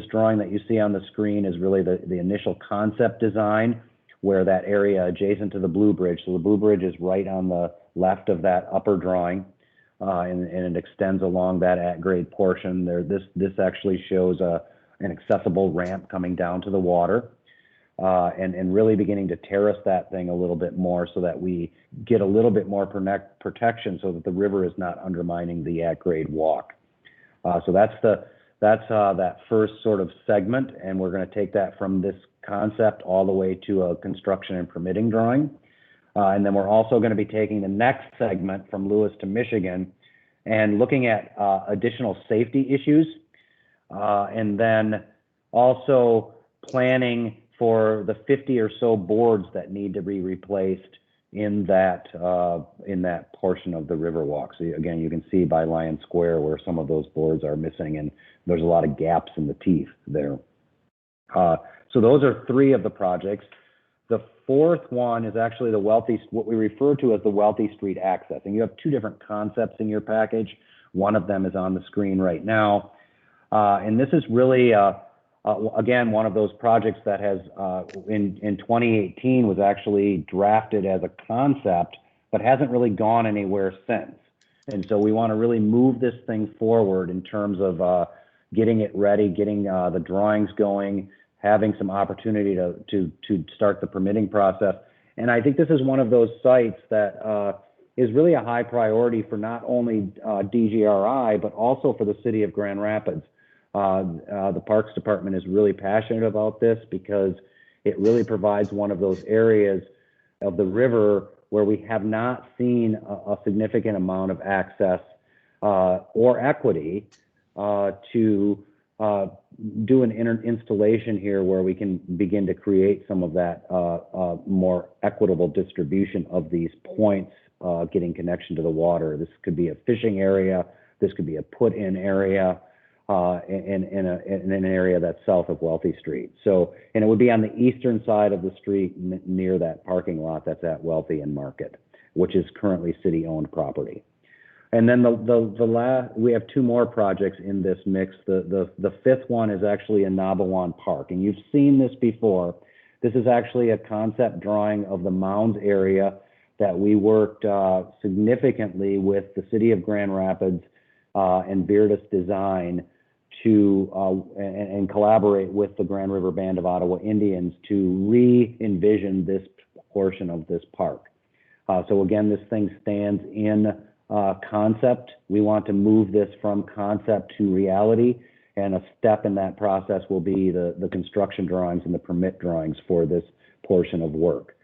drawing that you see on the screen is really the initial concept design. where that area adjacent to the Blue Bridge, so the Blue Bridge is right on the left of that upper drawing, and it extends along that at-grade portion. This actually shows an accessible ramp coming down to the water, and really beginning to terrace that thing a little bit more so that we get a little bit more protection so that the river is not undermining the at-grade walk. So that's that first sort of segment, and we're going to take that from this concept all the way to a construction and permitting drawing. And then we're also going to be taking the next segment from Lewis to Michigan and looking at additional safety issues, and then also planning for the 50 or so boards that need to be replaced in that portion of the Riverwalk. So again, you can see by Lion Square where some of those boards are missing, and there's a lot of gaps in the teeth there. So those are 3 of the projects. The 4th one is actually what we refer to as the Wealthy Street access. And you have 2 different concepts in your package. One of them is on the screen right now. And this is really, again, one of those projects that has, in 2018, was actually drafted as a concept, but hasn't really gone anywhere since. And so we want to really move this thing forward in terms of getting it ready, getting the drawings going, having some opportunity to start the permitting process. And I think this is one of those sites that is really a high priority for not only DGRI, but also for the city of Grand Rapids. The Parks Department is really passionate about this because it really provides one of those areas of the river where we have not seen a significant amount of access or equity to do an installation here where we can begin to create some of that more equitable distribution of these points getting connection to the water. This could be a fishing area. This could be a put-in area in an area that's south of Wealthy Street. So, and it would be on the eastern side of the street near that parking lot that's at Wealthy and Market, which is currently city-owned property. And then we have 2 more projects in this mix. The 5th one is actually in Nabawan Park, and you've seen this before. This is actually a concept drawing of the Mounds area that we worked significantly with the city of Grand Rapids and Beardus Design to and collaborate with the Grand River Band of Ottawa Indians to re-envision this portion of this park. So again, this thing stands in concept. We want to move this from concept to reality, and a step in that process will be the construction drawings and the permit drawings for this portion of work.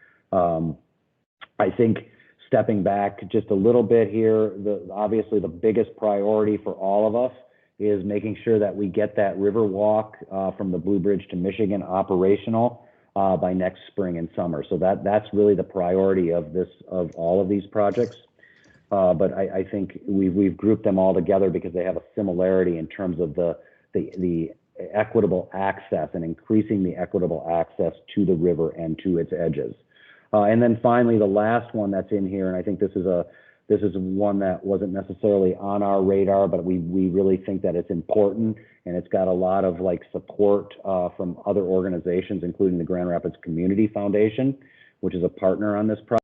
I think stepping back just a little bit here, obviously the biggest priority for all of us is making sure that we get that river walk from the Blue Bridge to Michigan operational by next spring and summer. So that's really the priority of all of these projects. But I think we've grouped them all together because they have a similarity in terms of the equitable access and increasing the equitable access to the river and to its edges. And then finally, the last one that's in here, and I think this is one that wasn't necessarily on our radar, but we really think that it's important, and it's got a lot of support from other organizations, including the Grand Rapids Community Foundation, which is a partner on this project.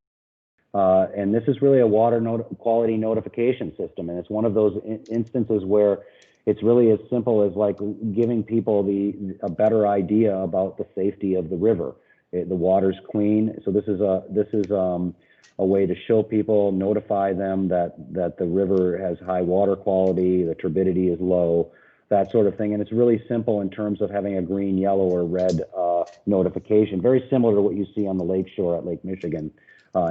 And this is really a water quality notification system, and it's one of those instances where it's really as simple as giving people a better idea about the safety of the river. The water's clean, so this is a way to show people, notify them that the river has high water quality, the turbidity is low, that sort of thing. And it's really simple in terms of having a green, yellow, or red notification, very similar to what you see on the lake shore at Lake Michigan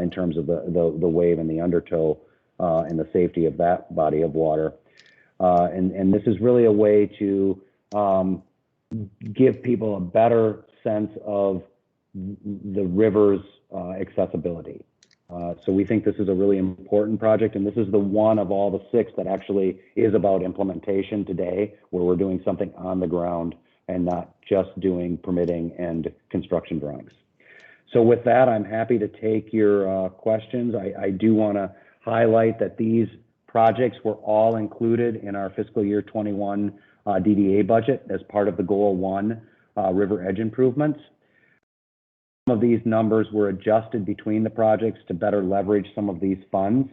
in terms of the wave and the undertow and the safety of that body of water. And this is really a way to give people a better sense of the river's accessibility. So we think this is a really important project, and this is the one of all the 6 that actually is about implementation today, where we're doing something on the ground and not just doing permitting and construction drawings. So with that, I'm happy to take your questions. I do want to highlight that these projects were all included in our fiscal year 21 DDA budget as part of the Goal 1 river edge improvements. of these numbers were adjusted between the projects to better leverage some of these funds,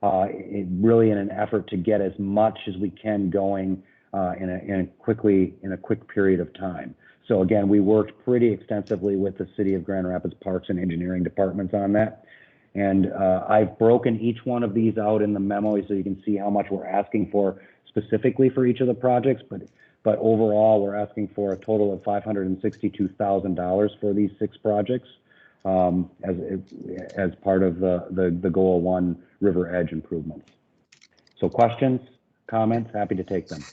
really in an effort to get as much as we can going in a quick period of time. So again, we worked pretty extensively with the City of Grand Rapids Parks and Engineering departments on that. And I've broken each one of these out in the memo so you can see how much we're asking for specifically for each of the projects. But overall, we're asking for a total of $562,000 for these 6 projects as part of the Goal 1 River Edge improvements. So questions, comments, happy to take them.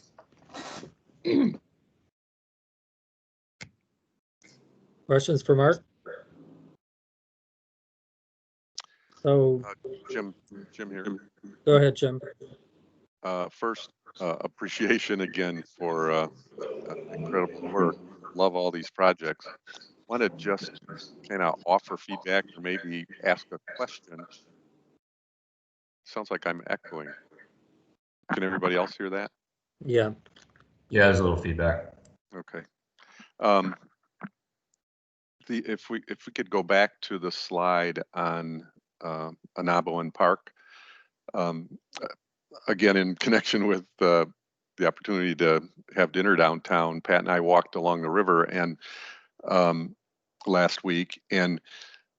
Questions for Mark? So Jim here. go ahead, Jim. First, appreciation again for incredible work. Love all these projects. Want to just kind of offer feedback or maybe ask a question. Sounds like I'm echoing. Can everybody else hear that? Yeah. Yeah, there's a little feedback. Okay. If we could go back to the slide on Anaboan Park, again in connection with the opportunity to have dinner downtown, Pat and I walked along the river and last week, and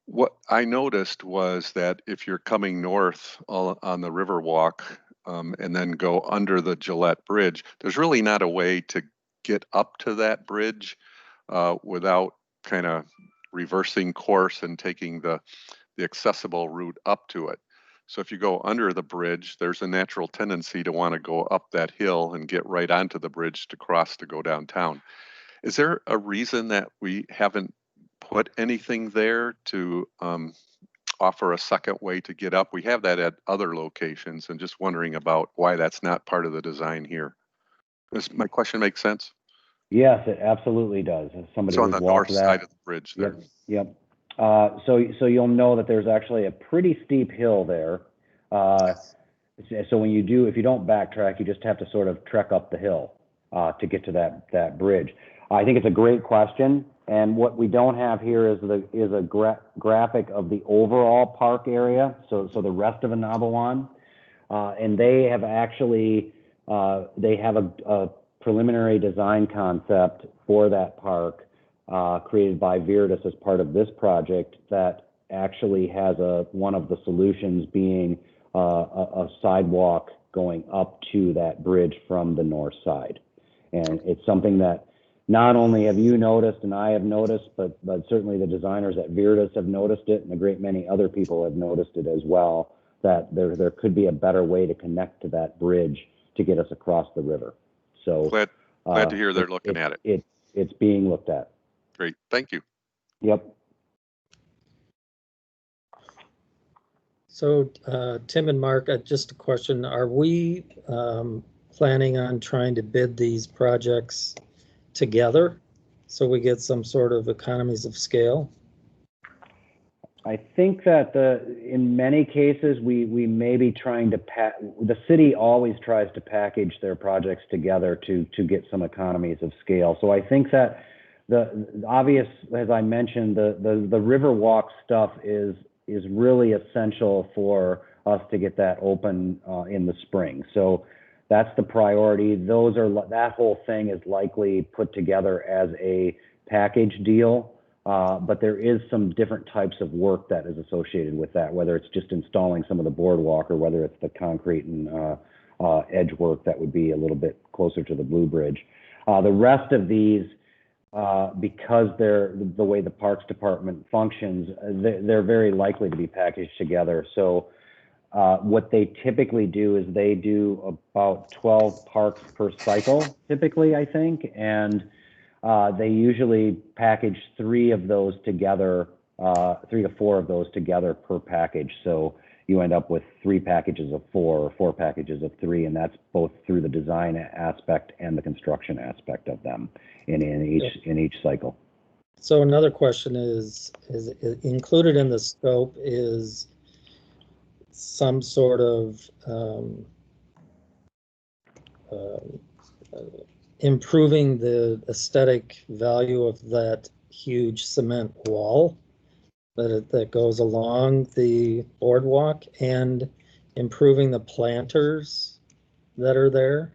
what I noticed was that if you're coming north on the river walk and then go under the Gillette Bridge, there's really not a way to get up to that bridge without kind of reversing course and taking the accessible route up to it. So if you go under the bridge, there's a natural tendency to want to go up that hill and get right onto the bridge to cross to go downtown. Is there a reason that we haven't put anything there to offer a second way to get up? We have that at other locations, and just wondering about why that's not part of the design here. Does my question make sense? Yes, it absolutely does. As somebody So on who's the walked north side of the bridge there. Yep. So you'll know that there's actually a pretty steep hill there. So when if you don't backtrack, you just have to sort of trek up the hill to get to that bridge. I think it's a great question, and what we don't have here is a graphic of the overall park area. So the rest of Anaboan, and they have actually they have a preliminary design concept for that park created by Viridis as part of this project that actually has one of the solutions being a sidewalk going up to that bridge from the north side. And it's something that not only have you noticed and I have noticed, but certainly the designers at Viridis have noticed it, and a great many other people have noticed it as well, that there could be a better way to connect to that bridge to get us across the river. So glad to hear they're looking at it. It's being looked at. Great, thank you. Yep. So Tim and Mark, just a question. Are we planning on trying to bid these projects together so we get some sort of economies of scale? I think that in many cases we may be trying to the city always tries to package their projects together to get some economies of scale. So I think that the obvious, as I mentioned, the Riverwalk stuff is really essential for us to get that open in the spring. So that's the priority. That whole thing is likely put together as a package deal. But there is some different types of work that is associated with that, whether it's just installing some of the boardwalk or whether it's the concrete and edge work that would be a little bit closer to the Blue Bridge. The rest of these, because they're the way the Parks Department functions, they're very likely to be packaged together. So what they typically do is they do about 12 parks per cycle, typically, I think, and they usually package 3 of those together, 3 to 4 of those together per package. So you end up with 3 packages of 4 or 4 packages of 3, and that's both through the design aspect and the construction aspect of them in each cycle. So another question is included in the scope is some sort of improving the aesthetic value of that huge cement wall. that goes along the boardwalk and improving the planters that are there?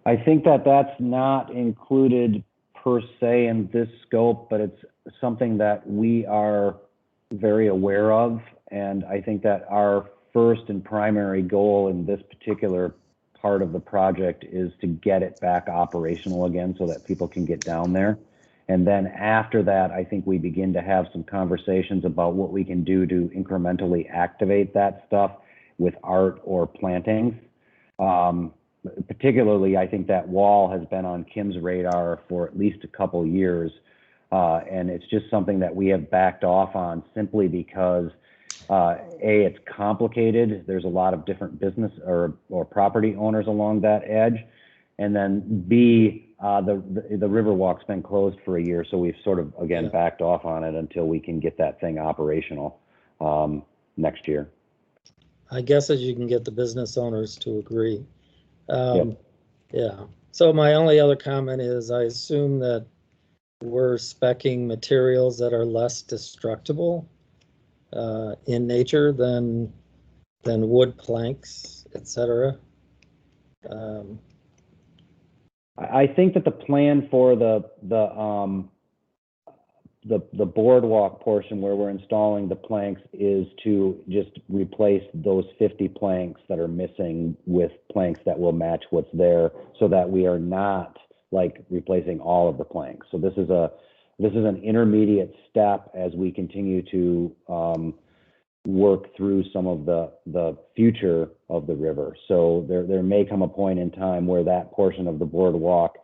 I think that that's not included per se in this scope, but it's something that we are very aware of. And I think that our first and primary goal in this particular part of the project is to get it back operational again so that people can get down there. And then after that, I think we begin to have some conversations about what we can do to incrementally activate that stuff with art or plantings. Particularly, I think that wall has been on Kim's radar for at least a couple years. And it's just something that we have backed off on simply because A, it's complicated. There's a lot of different business or property owners along that edge. And then B, the Riverwalk's been closed for a year, so we've sort of, again, backed off on it until we can get that thing operational next year. I guess as you can get the business owners to agree. Yep. Yeah. So my only other comment is I assume that we're speccing materials that are less destructible in nature than wood planks, etc. I think that the plan for the boardwalk portion where we're installing the planks is to just replace those 50 planks that are missing with planks that will match what's there, so that we are not like replacing all of the planks. So this is an intermediate step as we continue to work through some of the future of the river. So there may come a point in time where that portion of the boardwalk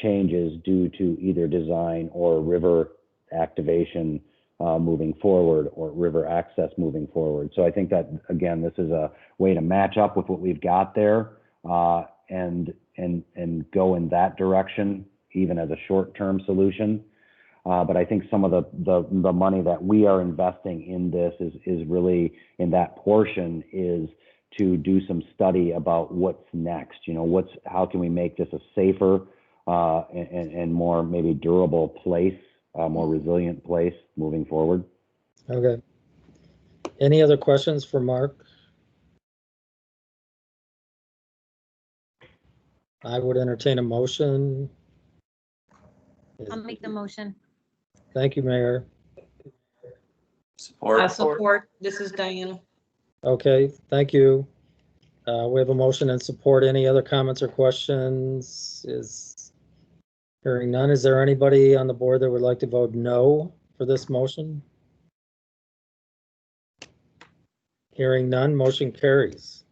changes due to either design or river activation moving forward, or river access moving forward. So I think that, again, this is a way to match up with what we've got there and go in that direction, even as a short-term solution. But I think some of the money that we are investing in this is really in that portion is to do some study about what's next. You know, how can we make this a safer and more maybe durable place, more resilient place moving forward. Okay. Any other questions for Mark? I would entertain a motion. I'll make the motion. Thank you, Mayor. I support. This is Diana. Okay, thank you. We have a motion and support. Any other comments or questions? Hearing none. Is there anybody on the board that would like to vote no for this motion? Hearing none, motion carries.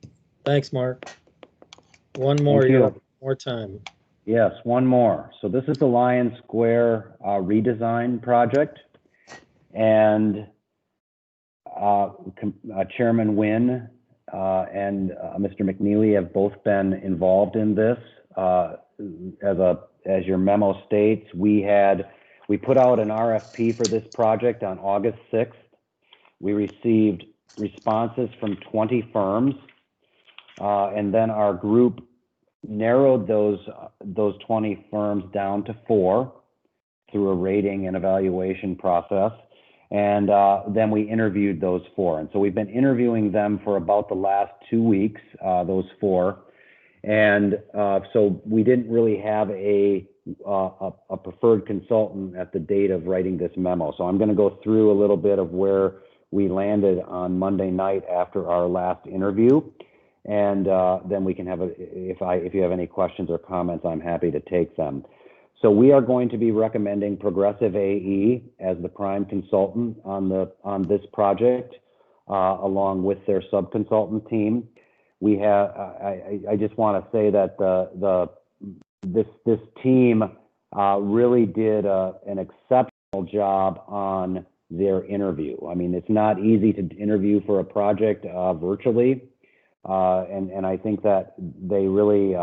Thanks, Mark. One more, Thank you. More time. Yes, one more. So this is the Lion Square redesign project, and Chairman Wynn and Mr. McNeely have both been involved in this. As your memo states, we put out an RFP for this project on August 6th. We received responses from 20 firms, and then our group narrowed those 20 firms down to 4 through a rating and evaluation process. And then we interviewed those 4. And so we've been interviewing them for about the last 2 weeks, those 4. And so we didn't really have a preferred consultant at the date of writing this memo. So I'm going to go through a little bit of where we landed on Monday night after our last interview. And then we can have if you have any questions or comments, I'm happy to take them. So we are going to be recommending Progressive AE as the prime consultant on this project, along with their sub-consultant team. We have. I just want to say that this team really did an exceptional job on their interview. I mean, it's not easy to interview for a project virtually. And I think that they really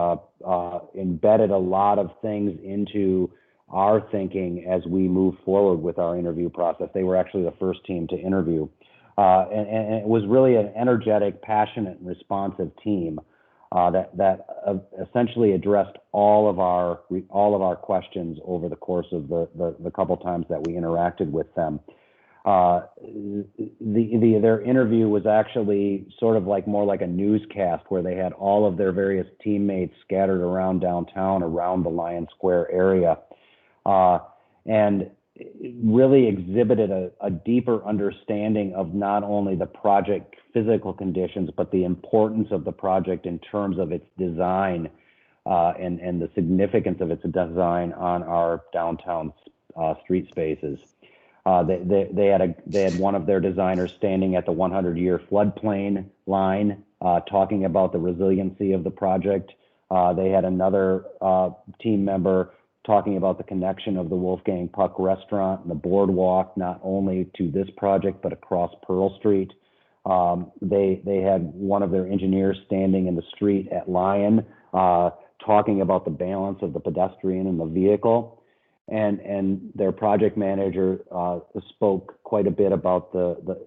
embedded a lot of things into our thinking as we move forward with our interview process. They were actually the first team to interview. And it was really an energetic, passionate, and responsive team. that essentially addressed all of our questions over the course of the couple times that we interacted with them. Their interview was actually sort of like more like a newscast where they had all of their various teammates scattered around downtown, around the Lion Square area, and really exhibited a deeper understanding of not only the project physical conditions, but the importance of the project in terms of its design and the significance of its design on our downtown street spaces. They had one of their designers standing at the 100-year floodplain line, talking about the resiliency of the project. They had another team member talking about the connection of the Wolfgang Puck restaurant and the boardwalk, not only to this project, but across Pearl Street. They had one of their engineers standing in the street at Lion, talking about the balance of the pedestrian and the vehicle. And their project manager spoke quite a bit about the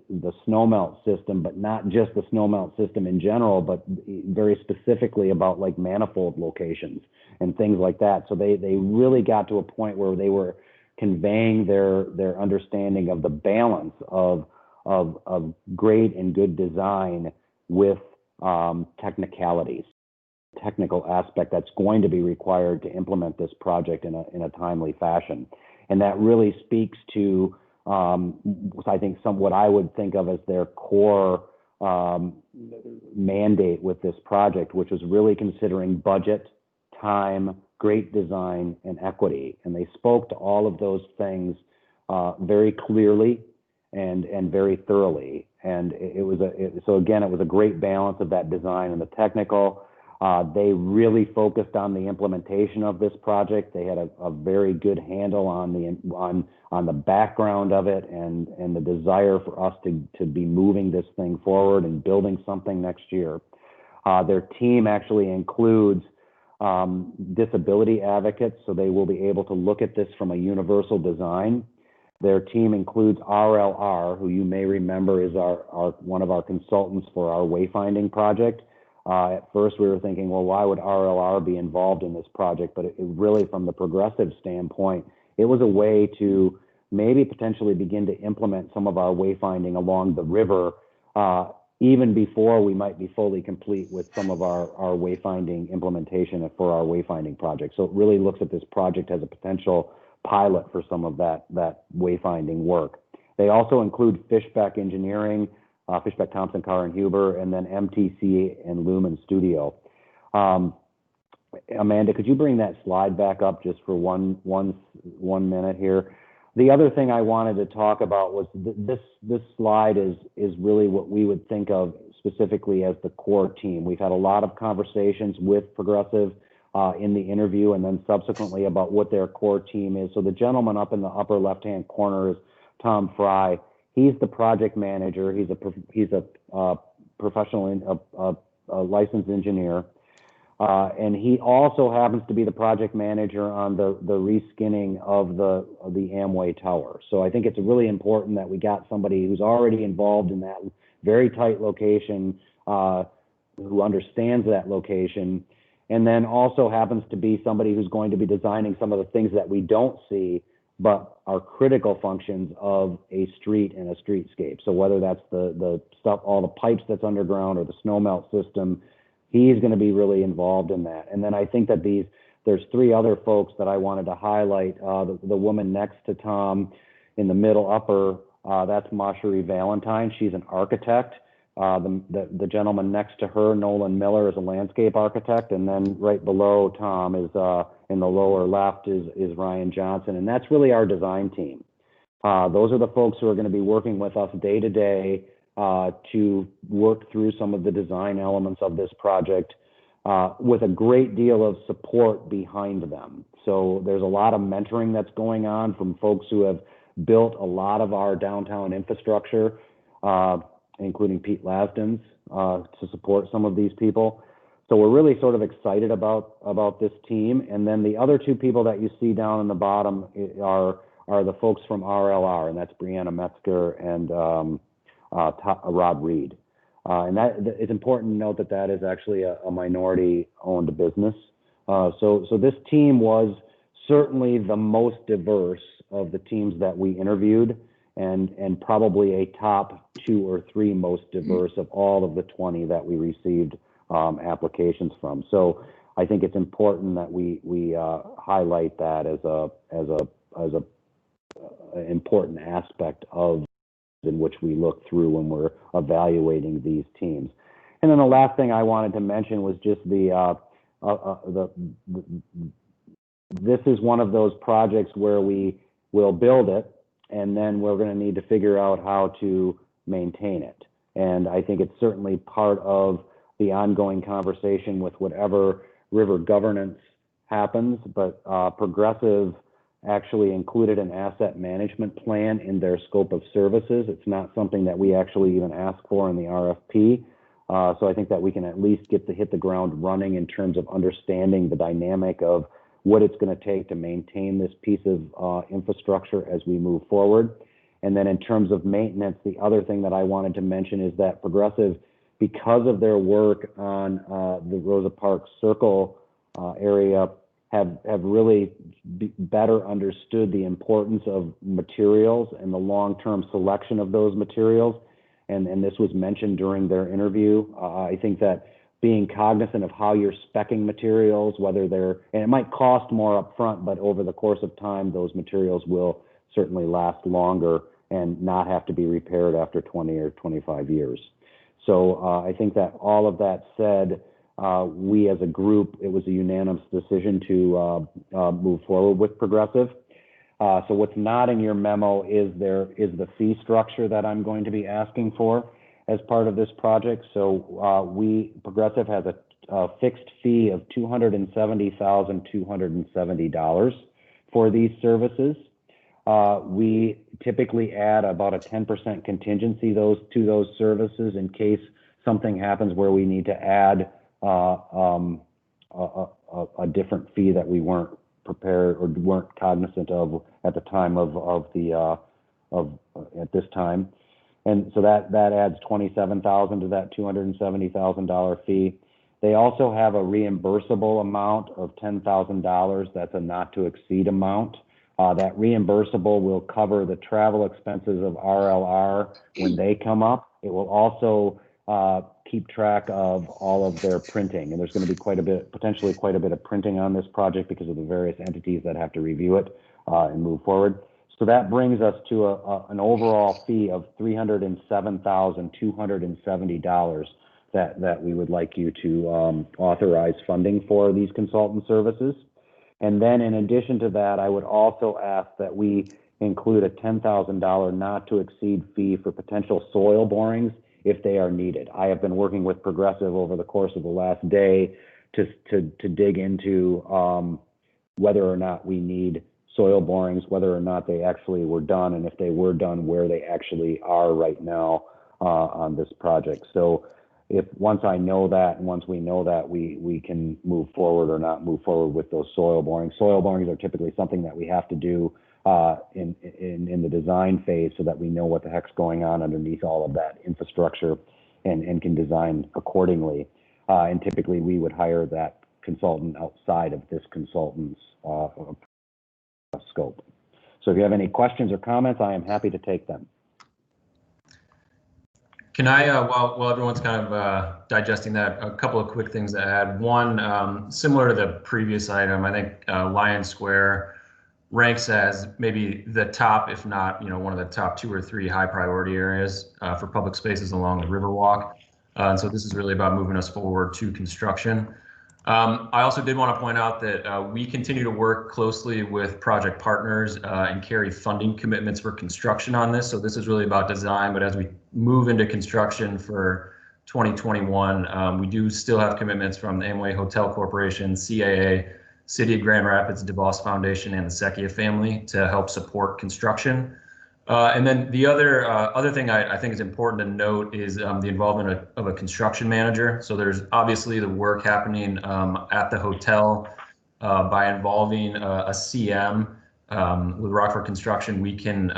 snowmelt system, but not just the snowmelt system in general, but very specifically about like manifold locations and things like that. So they really got to a point where they were conveying their understanding of the balance of great and good design with technicalities. Technical aspect that's going to be required to implement this project in a timely fashion. And that really speaks to, I think, what I would think of as their core mandate with this project, which was really considering budget, time, great design, and equity. And they spoke to all of those things very clearly and very thoroughly. And so again, it was a great balance of that design and the technical. They really focused on the implementation of this project. They had a very good handle on the background of it and the desire for us to be moving this thing forward and building something next year. Their team actually includes disability advocates, so they will be able to look at this from a universal design. Their team includes RLR, who you may remember is one of our consultants for our wayfinding project. At first, we were thinking, well, why would RLR be involved in this project? But it really, from the progressive standpoint, it was a way to maybe potentially begin to implement some of our wayfinding along the river, even before we might be fully complete with some of our wayfinding implementation for our wayfinding project. So it really looks at this project as a potential pilot for some of that wayfinding work. They also include Fishbeck Engineering, Fishbeck, Thompson, Carr, and Huber, and then MTC and Lumen Studio. Amanda, could you bring that slide back up just for one minute here? The other thing I wanted to talk about was this slide is really what we would think of specifically as the core team. We've had a lot of conversations with Progressive in the interview and then subsequently about what their core team is. So the gentleman up in the upper left-hand corner is Tom Fry. He's the project manager. He's a professional, a licensed engineer. And he also happens to be the project manager on the reskinning of the Amway Tower. So I think it's really important that we got somebody who's already involved in that very tight location, who understands that location, and then also happens to be somebody who's going to be designing some of the things that we don't see, but are critical functions of a street and a streetscape. So whether that's the stuff, all the pipes that's underground or the snowmelt system, he's going to be really involved in that. And then I think that there's three other folks that I wanted to highlight. The woman next to Tom in the middle upper, that's Masherie Valentine. She's an architect. The gentleman next to her, Nolan Miller, is a landscape architect. And then right below Tom is in the lower left is Ryan Johnson. And that's really our design team. Those are the folks who are going to be working with us day to day to work through some of the design elements of this project with a great deal of support behind them. So there's a lot of mentoring that's going on from folks who have built a lot of our downtown infrastructure, including Pete Lasdens, to support some of these people. So we're really sort of excited about this team. And then the other two people that you see down in the bottom are the folks from RLR, and that's Brianna Metzger and Rod Reed. And that it's important to note that that is actually a minority-owned business. So this team was certainly the most diverse of the teams that we interviewed, and probably a top 2 or 3 most diverse of all of the 20 that we received applications from. So I think it's important that we highlight that as a important aspect of in which we look through when we're evaluating these teams. And then the last thing I wanted to mention was just this is one of those projects where we will build it, and then we're going to need to figure out how to maintain it. And I think it's certainly part of the ongoing conversation with whatever river governance happens, but Progressive actually included an asset management plan in their scope of services. It's not something that we actually even ask for in the RFP. So I think that we can at least hit the ground running in terms of understanding the dynamic of what it's going to take to maintain this piece of infrastructure as we move forward. And then in terms of maintenance, the other thing that I wanted to mention is that Progressive, because of their work on the Rosa Parks Circle area, have really better understood the importance of materials and the long-term selection of those materials. And this was mentioned during their interview. I think that being cognizant of how you're speccing materials, whether they're, and it might cost more upfront, but over the course of time, those materials will certainly last longer and not have to be repaired after 20 or 25 years. So I think that all of that said, we as a group, it was a unanimous decision to move forward with Progressive. So what's not in your memo is the fee structure that I'm going to be asking for as part of this project. So Progressive has a fixed fee of $270,270 for these services. We typically add about a 10% contingency to those services in case something happens where we need to add a different fee that we weren't prepared or weren't cognizant of at the time at this time. And so that adds $27,000 to that $270,000 fee. They also have a reimbursable amount of $10,000. That's a not to exceed amount. That reimbursable will cover the travel expenses of RLR when they come up. It will also keep track of all of their printing, and there's going to be potentially quite a bit of printing on this project because of the various entities that have to review it and move forward. So that brings us to an overall fee of $307,270 that we would like you to authorize funding for these consultant services. And then in addition to that, I would also ask that we include a $10,000 not to exceed fee for potential soil borings if they are needed. I have been working with Progressive over the course of the last day to dig into whether or not we need soil borings, whether or not they actually were done, and if they were done, where they actually are right now on this project. So once I know that, and once we know that, we can move forward or not move forward with those soil borings. Soil borings are typically something that we have to do in the design phase so that we know what the heck's going on underneath all of that infrastructure and can design accordingly. And typically we would hire that consultant outside of this consultant's scope. So if you have any questions or comments, I am happy to take them. Can I, while everyone's kind of digesting that, a couple of quick things to add. One, similar to the previous item, I think Lion Square ranks as maybe the top, if not, one of the top 2 or 3 high priority areas for public spaces along the Riverwalk. So this is really about moving us forward to construction. I also did want to point out that we continue to work closely with project partners and carry funding commitments for construction on this. So this is really about design, but as we move into construction for 2021, we do still have commitments from the Amway Hotel Corporation, CAA, City of Grand Rapids, DeVos Foundation, and the Secchia family to help support construction. And then the other thing I think is important to note is the involvement of a construction manager. So there's obviously the work happening at the hotel by involving a CM with Rockford Construction, we can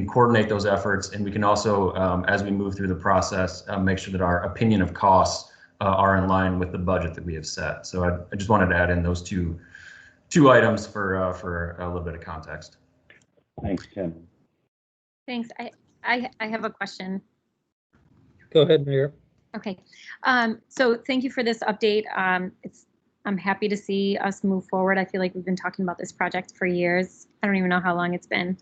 coordinate those efforts, and we can also, as we move through the process, make sure that our opinion of costs are in line with the budget that we have set. So I just wanted to add in those two items for a little bit of context. Thanks, Tim. Thanks. I have a question. Go ahead, Mayor. Okay. So thank you for this update. I'm happy to see us move forward. I feel like we've been talking about this project for years. I don't even know how long it's been.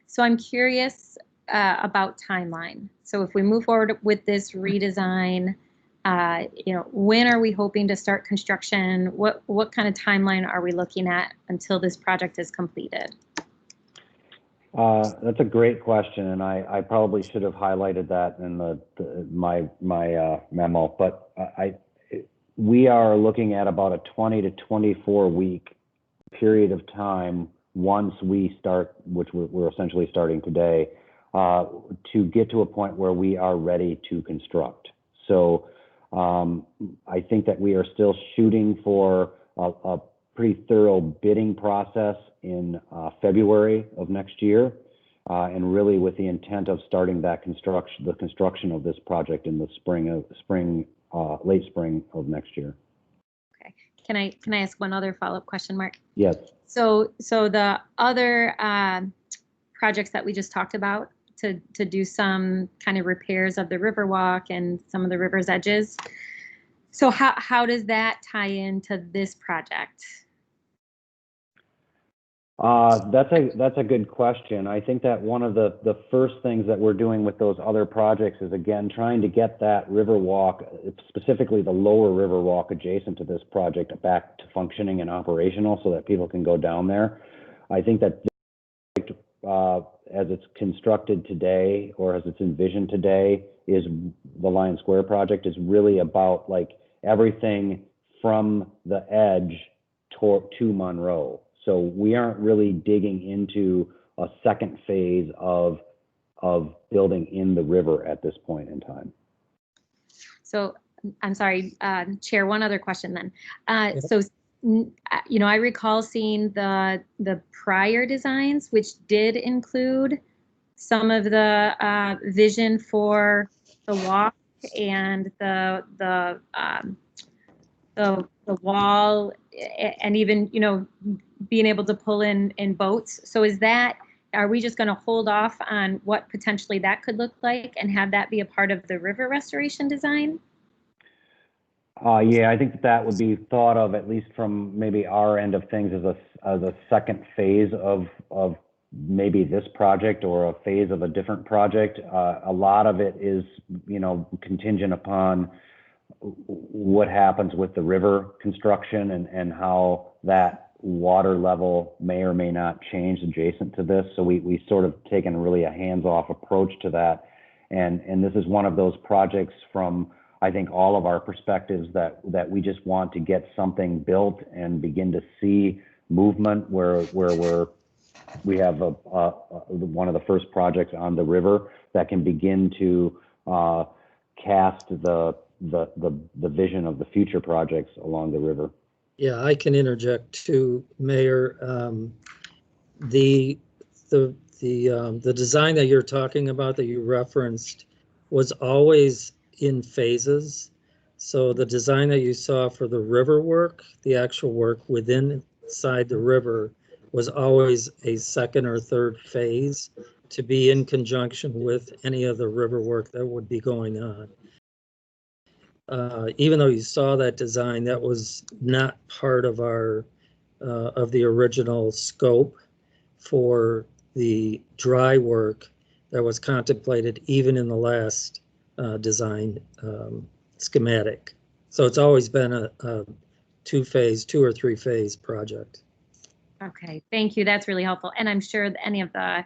So I'm curious about timeline. So if we move forward with this redesign, when are we hoping to start construction? What kind of timeline are we looking at until this project is completed? That's a great question, and I probably should have highlighted that in my memo. But we are looking at about a 20 to 24 week period of time once we start, which we're essentially starting today, to get to a point where we are ready to construct. So I think that we are still shooting for a pretty thorough bidding process in February of next year, and really with the intent of starting that the construction of this project in the late spring of next year. Okay. Can I ask one other follow-up question, Mark? Yes. So the other projects that we just talked about to do some kind of repairs of the Riverwalk and some of the river's edges. So how does that tie into this project? That's a good question. I think that one of the first things that we're doing with those other projects is, again, trying to get that Riverwalk, specifically the lower Riverwalk adjacent to this project, back to functioning and operational so that people can go down there. I think that as it's constructed today, or as it's envisioned today, is the Lion Square project is really about like everything from the edge to Monroe. So we aren't really digging into a second phase of building in the river at this point in time. So I'm sorry, Chair, one other question then. So, I recall seeing the prior designs, which did include some of the vision for the walk and the wall, and even, being able to pull in boats. So are we just going to hold off on what potentially that could look like and have that be a part of the river restoration design? Yeah, I think that would be thought of, at least from maybe our end of things, as a second phase of maybe this project or a phase of a different project. A lot of it is, contingent upon what happens with the river construction and how that water level may or may not change adjacent to this. So we sort of taken really a hands-off approach to that. And this is one of those projects from, I think, all of our perspectives that we just want to get something built and begin to see movement where we have one of the first projects on the river that can begin to cast the vision of the future projects along the river. Yeah, I can interject too, Mayor. The design that you're talking about, that you referenced, was always in phases. So the design that you saw for the river work, the actual work inside the river, was always a second or third phase to be in conjunction with any of the river work that would be going on. Even though you saw that design, that was not part of the original scope for the dry work that was contemplated even in the last design schematic. So it's always been a two or three phase project. Okay, thank you. That's really helpful. And I'm sure that any of the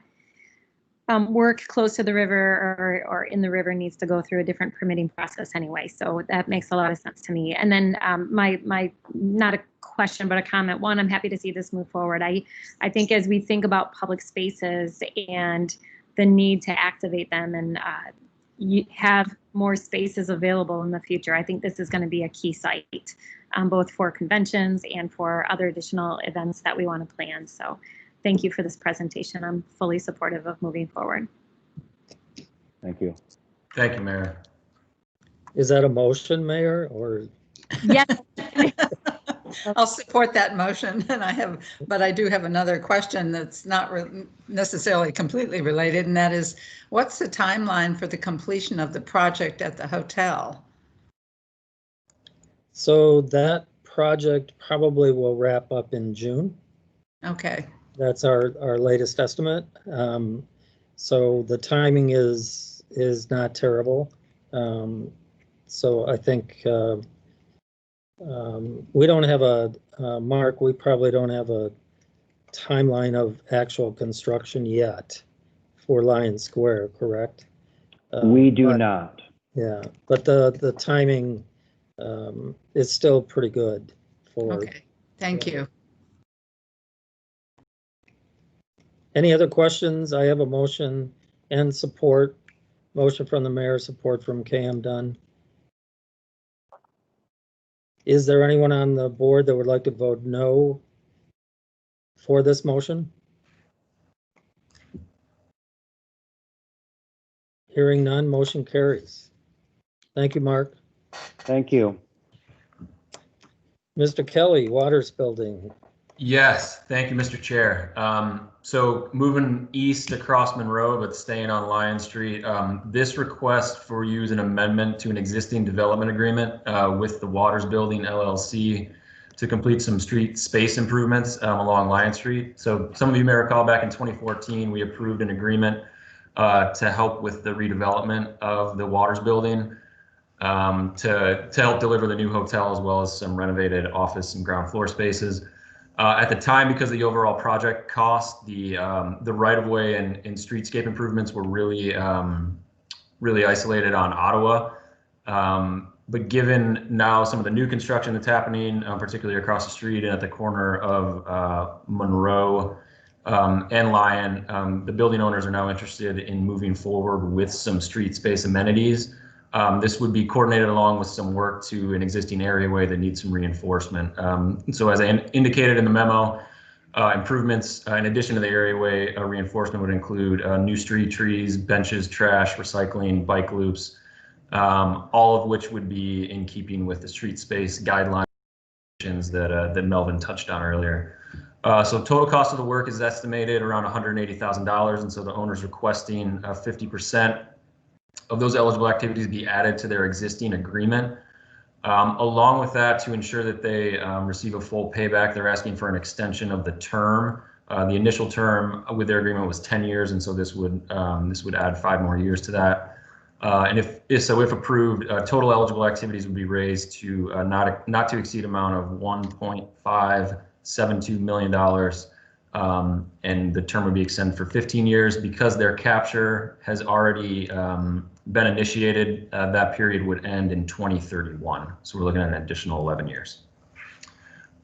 work close to the river or in the river needs to go through a different permitting process anyway. So that makes a lot of sense to me. And then my not a question, but a comment. One, I'm happy to see this move forward. I think as we think about public spaces and the need to activate them and you have more spaces available in the future, I think this is going to be a key site, both for conventions and for other additional events that we want to plan. So thank you for this presentation. I'm fully supportive of moving forward. Thank you. Thank you, Mayor. Is that a motion, Mayor, or? Yes. I'll support that motion, but I do have another question that's not necessarily completely related, and that is, what's the timeline for the completion of the project at the hotel? So that project probably will wrap up in June. Okay. That's our latest estimate. So the timing is not terrible. So I think we don't have Mark, we probably don't have a timeline of actual construction yet for Lion Square, correct? We do not. Yeah, but the timing is still pretty good for. Okay, thank you. Any other questions? I have a motion and support. Motion from the mayor, support from Cam Dunn. Is there anyone on the board that would like to vote no for this motion? Hearing none, motion carries. Thank you, Mark. Thank you. Mr. Kelly, Waters Building. Yes, thank you, Mr. Chair. So moving east across Monroe, but staying on Lion Street, this request for you is an amendment to an existing development agreement with the Waters Building LLC to complete some street space improvements along Lion Street. So some of you may recall back in 2014, we approved an agreement to help with the redevelopment of the Waters Building to help deliver the new hotel as well as some renovated office and ground floor spaces. At the time, because of the overall project cost, the right-of-way and streetscape improvements were really isolated on Ottawa. But given now some of the new construction that's happening, particularly across the street and at the corner of Monroe and Lion, the building owners are now interested in moving forward with some street space amenities. This would be coordinated along with some work to an existing areaway that needs some reinforcement. So as I indicated in the memo, improvements in addition to the areaway reinforcement would include new street trees, benches, trash, recycling, bike loops, all of which would be in keeping with the street space guidelines that Melvin touched on earlier. So total cost of the work is estimated around $180,000, and so the owner's requesting 50% of those eligible activities be added to their existing agreement. Along with that, to ensure that they receive a full payback, they're asking for an extension of the term. The initial term with their agreement was 10 years, and so this would add 5 more years to that. And if approved, total eligible activities would be raised to not to exceed amount of $1.572 million. And the term would be extended for 15 years. Because their capture has already been initiated, that period would end in 2031. So we're looking at an additional 11 years.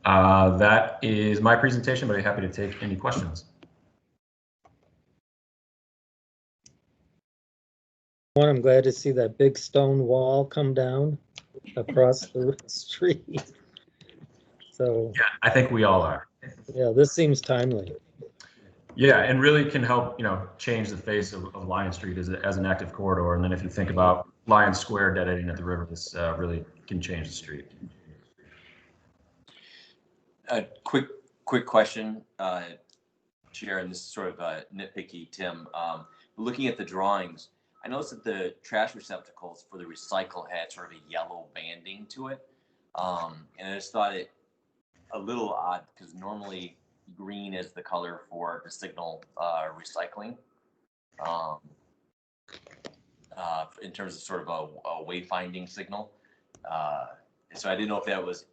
That is my presentation, but I'm happy to take any questions. I'm glad to see that big stone wall come down across the street. So yeah, I think we all are. Yeah, this seems timely. Yeah, and really can help, change the face of Lion Street as an active corridor. And then if you think about Lion Square dead ending at the river, this really can change the street. A quick question, Chair, and this is sort of nitpicky, Tim. Looking at the drawings, I noticed that the trash receptacles for the recycle had sort of a yellow banding to it. And I just thought it a little odd because normally green is the color for the signal recycling in terms of sort of a wayfinding signal. So I didn't know if that was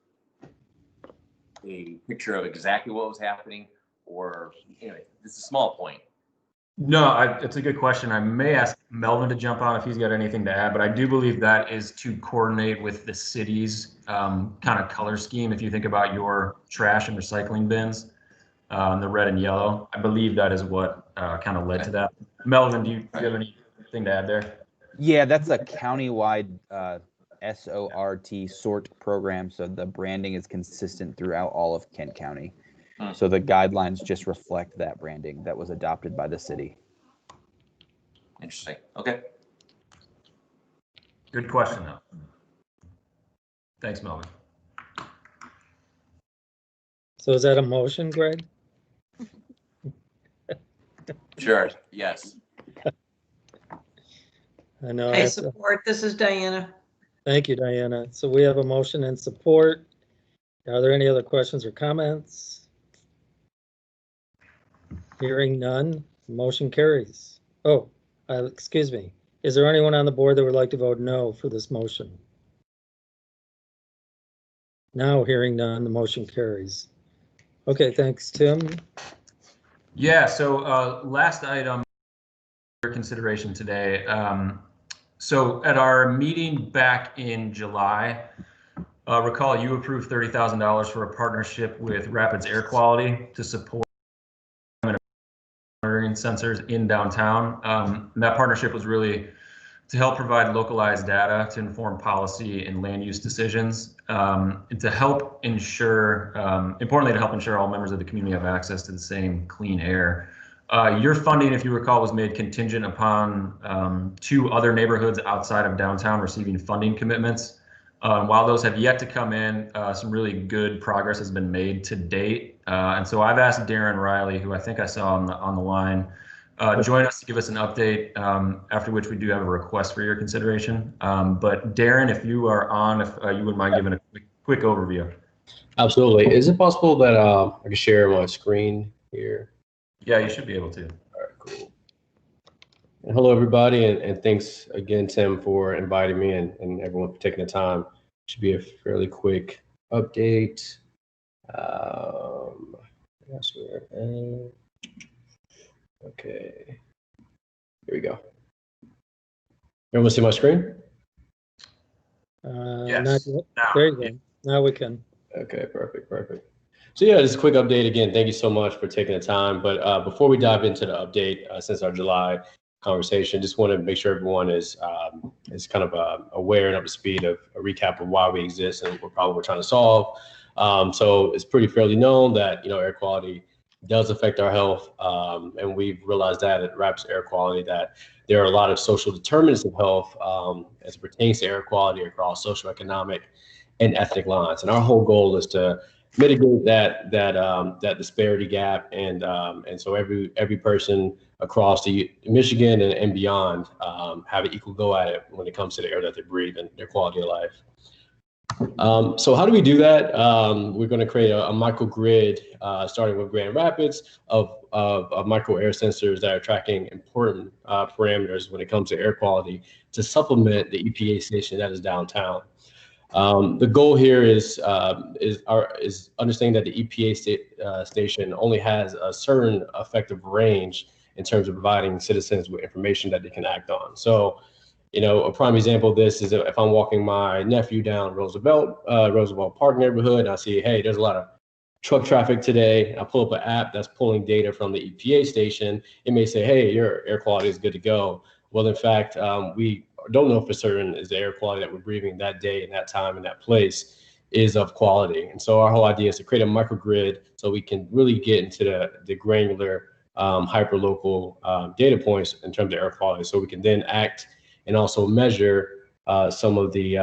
a picture of exactly what was happening or, anyway, it's a small point. No, it's a good question. I may ask Melvin to jump on if he's got anything to add, but I do believe that is to coordinate with the city's kind of color scheme. If you think about your trash and recycling bins, the red and yellow, I believe that is what kind of led to that. Melvin, do you have anything to add there? Yeah, that's a countywide SORT program, so the branding is consistent throughout all of Kent County. So the guidelines just reflect that branding that was adopted by the city. Interesting. Okay. Good question, though. Thanks, Melvin. So is that a motion, Greg? Sure. Yes. I know. I support. This is Diana. Thank you, Diana. So we have a motion and support. Are there any other questions or comments? Hearing none, motion carries. Oh, excuse me. Is there anyone on the board that would like to vote no for this motion? Now, hearing none, the motion carries. Okay, thanks, Tim. Yeah, so last item for consideration today. So at our meeting back in July, recall you approved $30,000 for a partnership with Rapids Air Quality to support monitoring sensors in downtown. And that partnership was really to help provide localized data to inform policy and land use decisions, and to help ensure, importantly, to help ensure all members of the community have access to the same clean air. Your funding, if you recall, was made contingent upon 2 other neighborhoods outside of downtown receiving funding commitments. While those have yet to come in, some really good progress has been made to date. And so I've asked Darren Riley, who I think I saw on the line, join us to give us an update, after which we do have a request for your consideration. But Darren, if you are on, if you wouldn't mind giving a quick overview. Absolutely. Is it possible that I can share my screen here? Yeah, you should be able to. All right, cool. And hello, everybody, and thanks again, Tim, for inviting me and everyone for taking the time. Should be a fairly quick update. That's where. Okay, here we go. Everyone see my screen? Yes. There you go. Now we can. Okay, perfect. So yeah, just a quick update again. Thank you so much for taking the time. But before we dive into the update, since our July conversation, just want to make sure everyone is kind of aware and up to speed of a recap of why we exist and what problem we're trying to solve. So it's pretty fairly known that air quality does affect our health, and we've realized that at Rapids Air Quality that there are a lot of social determinants of health as it pertains to air quality across socioeconomic and ethnic lines. And our whole goal is to mitigate that disparity gap, and so every person across the Michigan and beyond have an equal go at it when it comes to the air that they breathe and their quality of life. So how do we do that? We're going to create a microgrid starting with Grand Rapids of micro air sensors that are tracking important parameters when it comes to air quality to supplement the EPA station that is downtown. The goal here is understanding that the EPA station only has a certain effective range in terms of providing citizens with information that they can act on. So, a prime example of this is if I'm walking my nephew down Roosevelt Park neighborhood and I see, hey, there's a lot of truck traffic today. I pull up an app that's pulling data from the EPA station. It may say, hey, your air quality is good to go. Well, in fact, we don't know for certain is the air quality that we're breathing that day and that time and that place is of quality. And so our whole idea is to create a microgrid so we can really get into the granular hyper-local data points in terms of air quality, so we can then act and also measure some of the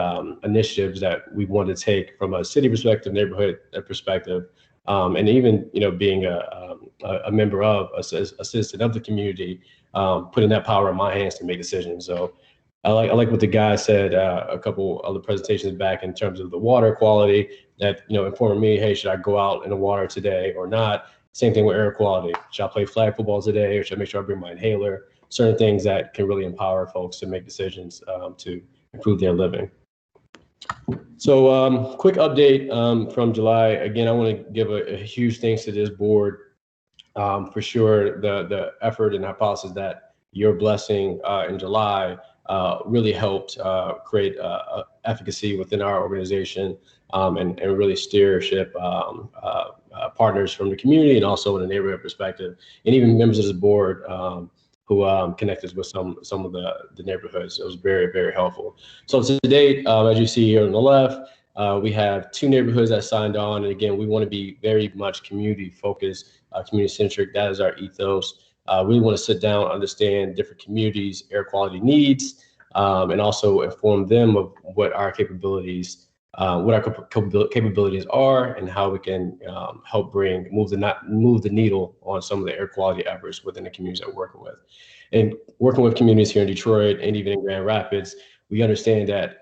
initiatives that we want to take from a city perspective, neighborhood perspective, and even being a member of a citizen of the community, putting that power in my hands to make decisions. So I like what the guy said a couple other presentations back in terms of the water quality that informed me, hey, should I go out in the water today or not? Same thing with air quality. Should I play flag football today, or should I make sure I bring my inhaler? Certain things that can really empower folks to make decisions to improve their living. So quick update from July. Again, I want to give a huge thanks to this board for sure. The effort and hypothesis that your blessing in July really helped create efficacy within our organization and really steership partners from the community and also in a neighborhood perspective, and even members of this board who connected with some of the neighborhoods. It was very, very helpful. So to date, as you see here on the left, We have 2 neighborhoods that signed on. And again, we want to be very much community focused, community centric. That is our ethos. We want to sit down, understand different communities' air quality needs, and also inform them of what our capabilities, capabilities are, and how we can help move the needle on some of the air quality efforts within the communities that we're working with. And working with communities here in Detroit and even in Grand Rapids, we understand that,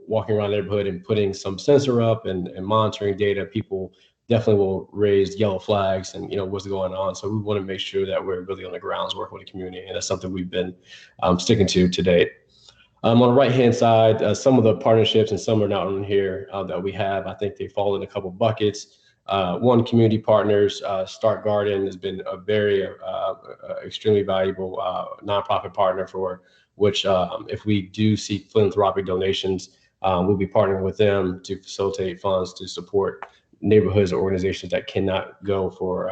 walking around the neighborhood and putting some sensor up and monitoring data, people definitely will raise yellow flags and, what's going on. So we want to make sure that we're really on the grounds working with the community. And that's something we've been sticking to date. On the right-hand side, some of the partnerships, and some are not on here, that we have, I think they fall in a couple buckets. One, community partners. Start Garden has been a very extremely valuable nonprofit partner for which, if we do seek philanthropic donations, we'll be partnering with them to facilitate funds to support neighborhoods or organizations that cannot go for,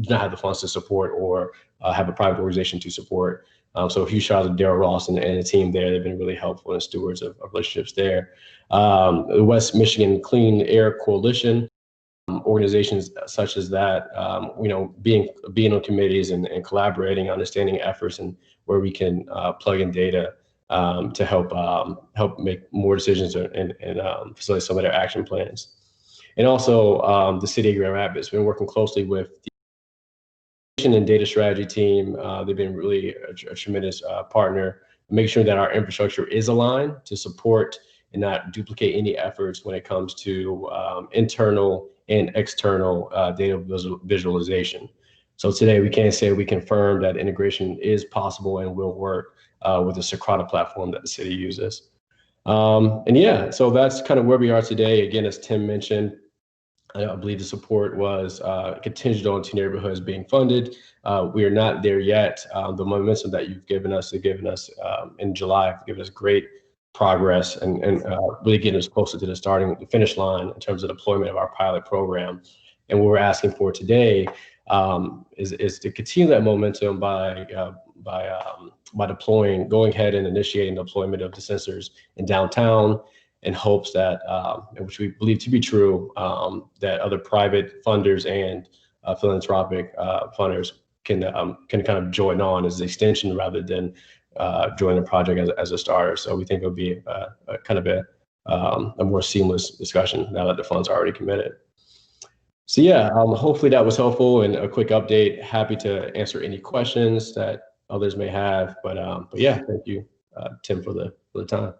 do not have the funds to support or have a private organization to support. So a huge shout out to Daryl Ross and the team there. They've been really helpful and stewards of relationships there. The West Michigan Clean Air Coalition, organizations such as that, being on committees and collaborating, understanding efforts and where we can plug in data to help make more decisions and facilitate some of their action plans. And also the City of Grand Rapids, been working closely with the and data strategy team. They've been really a tremendous partner, make sure that our infrastructure is aligned to support and not duplicate any efforts when it comes to internal and external data visualization. So today we can say we confirm that integration is possible and will work with the Socrata platform that the city uses. And yeah, so that's kind of where we are today. Again, as Tim mentioned, I believe the support was contingent on 2 neighborhoods being funded. We are not there yet. The momentum that you've given us in July, have given us great progress and really getting us closer to the finish line in terms of deployment of our pilot program. And what we're asking for today is to continue that momentum by going ahead and initiating deployment of the sensors in downtown, in hopes that, which we believe to be true, that other private funders and philanthropic funders can kind of join on as an extension rather than join the project as a starter. So we think it'll be a kind of a more seamless discussion now that the funds are already committed. So yeah, hopefully that was helpful and a quick update. Happy to answer any questions that others may have, but yeah, thank you, Tim, for the time.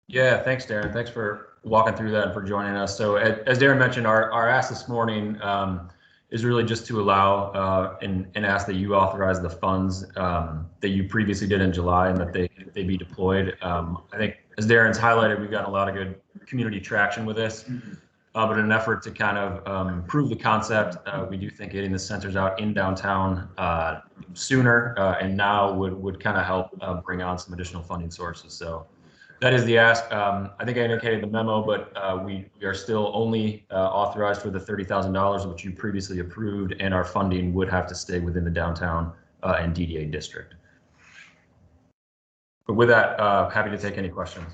Yeah, thanks, Darren. Thanks for walking through that and for joining us. So as Darren mentioned, our ask this morning is really just to allow and ask that you authorize the funds that you previously did in July and that they be deployed. I think as Darren's highlighted, we've gotten a lot of good community traction with this, but in an effort to kind of prove the concept, we do think getting the sensors out in downtown sooner and now would kind of help bring on some additional funding sources. So that is the ask. I think I indicated the memo, but we are still only authorized for the $30,000, which you previously approved, and our funding would have to stay within the downtown and DDA district. But with that, happy to take any questions.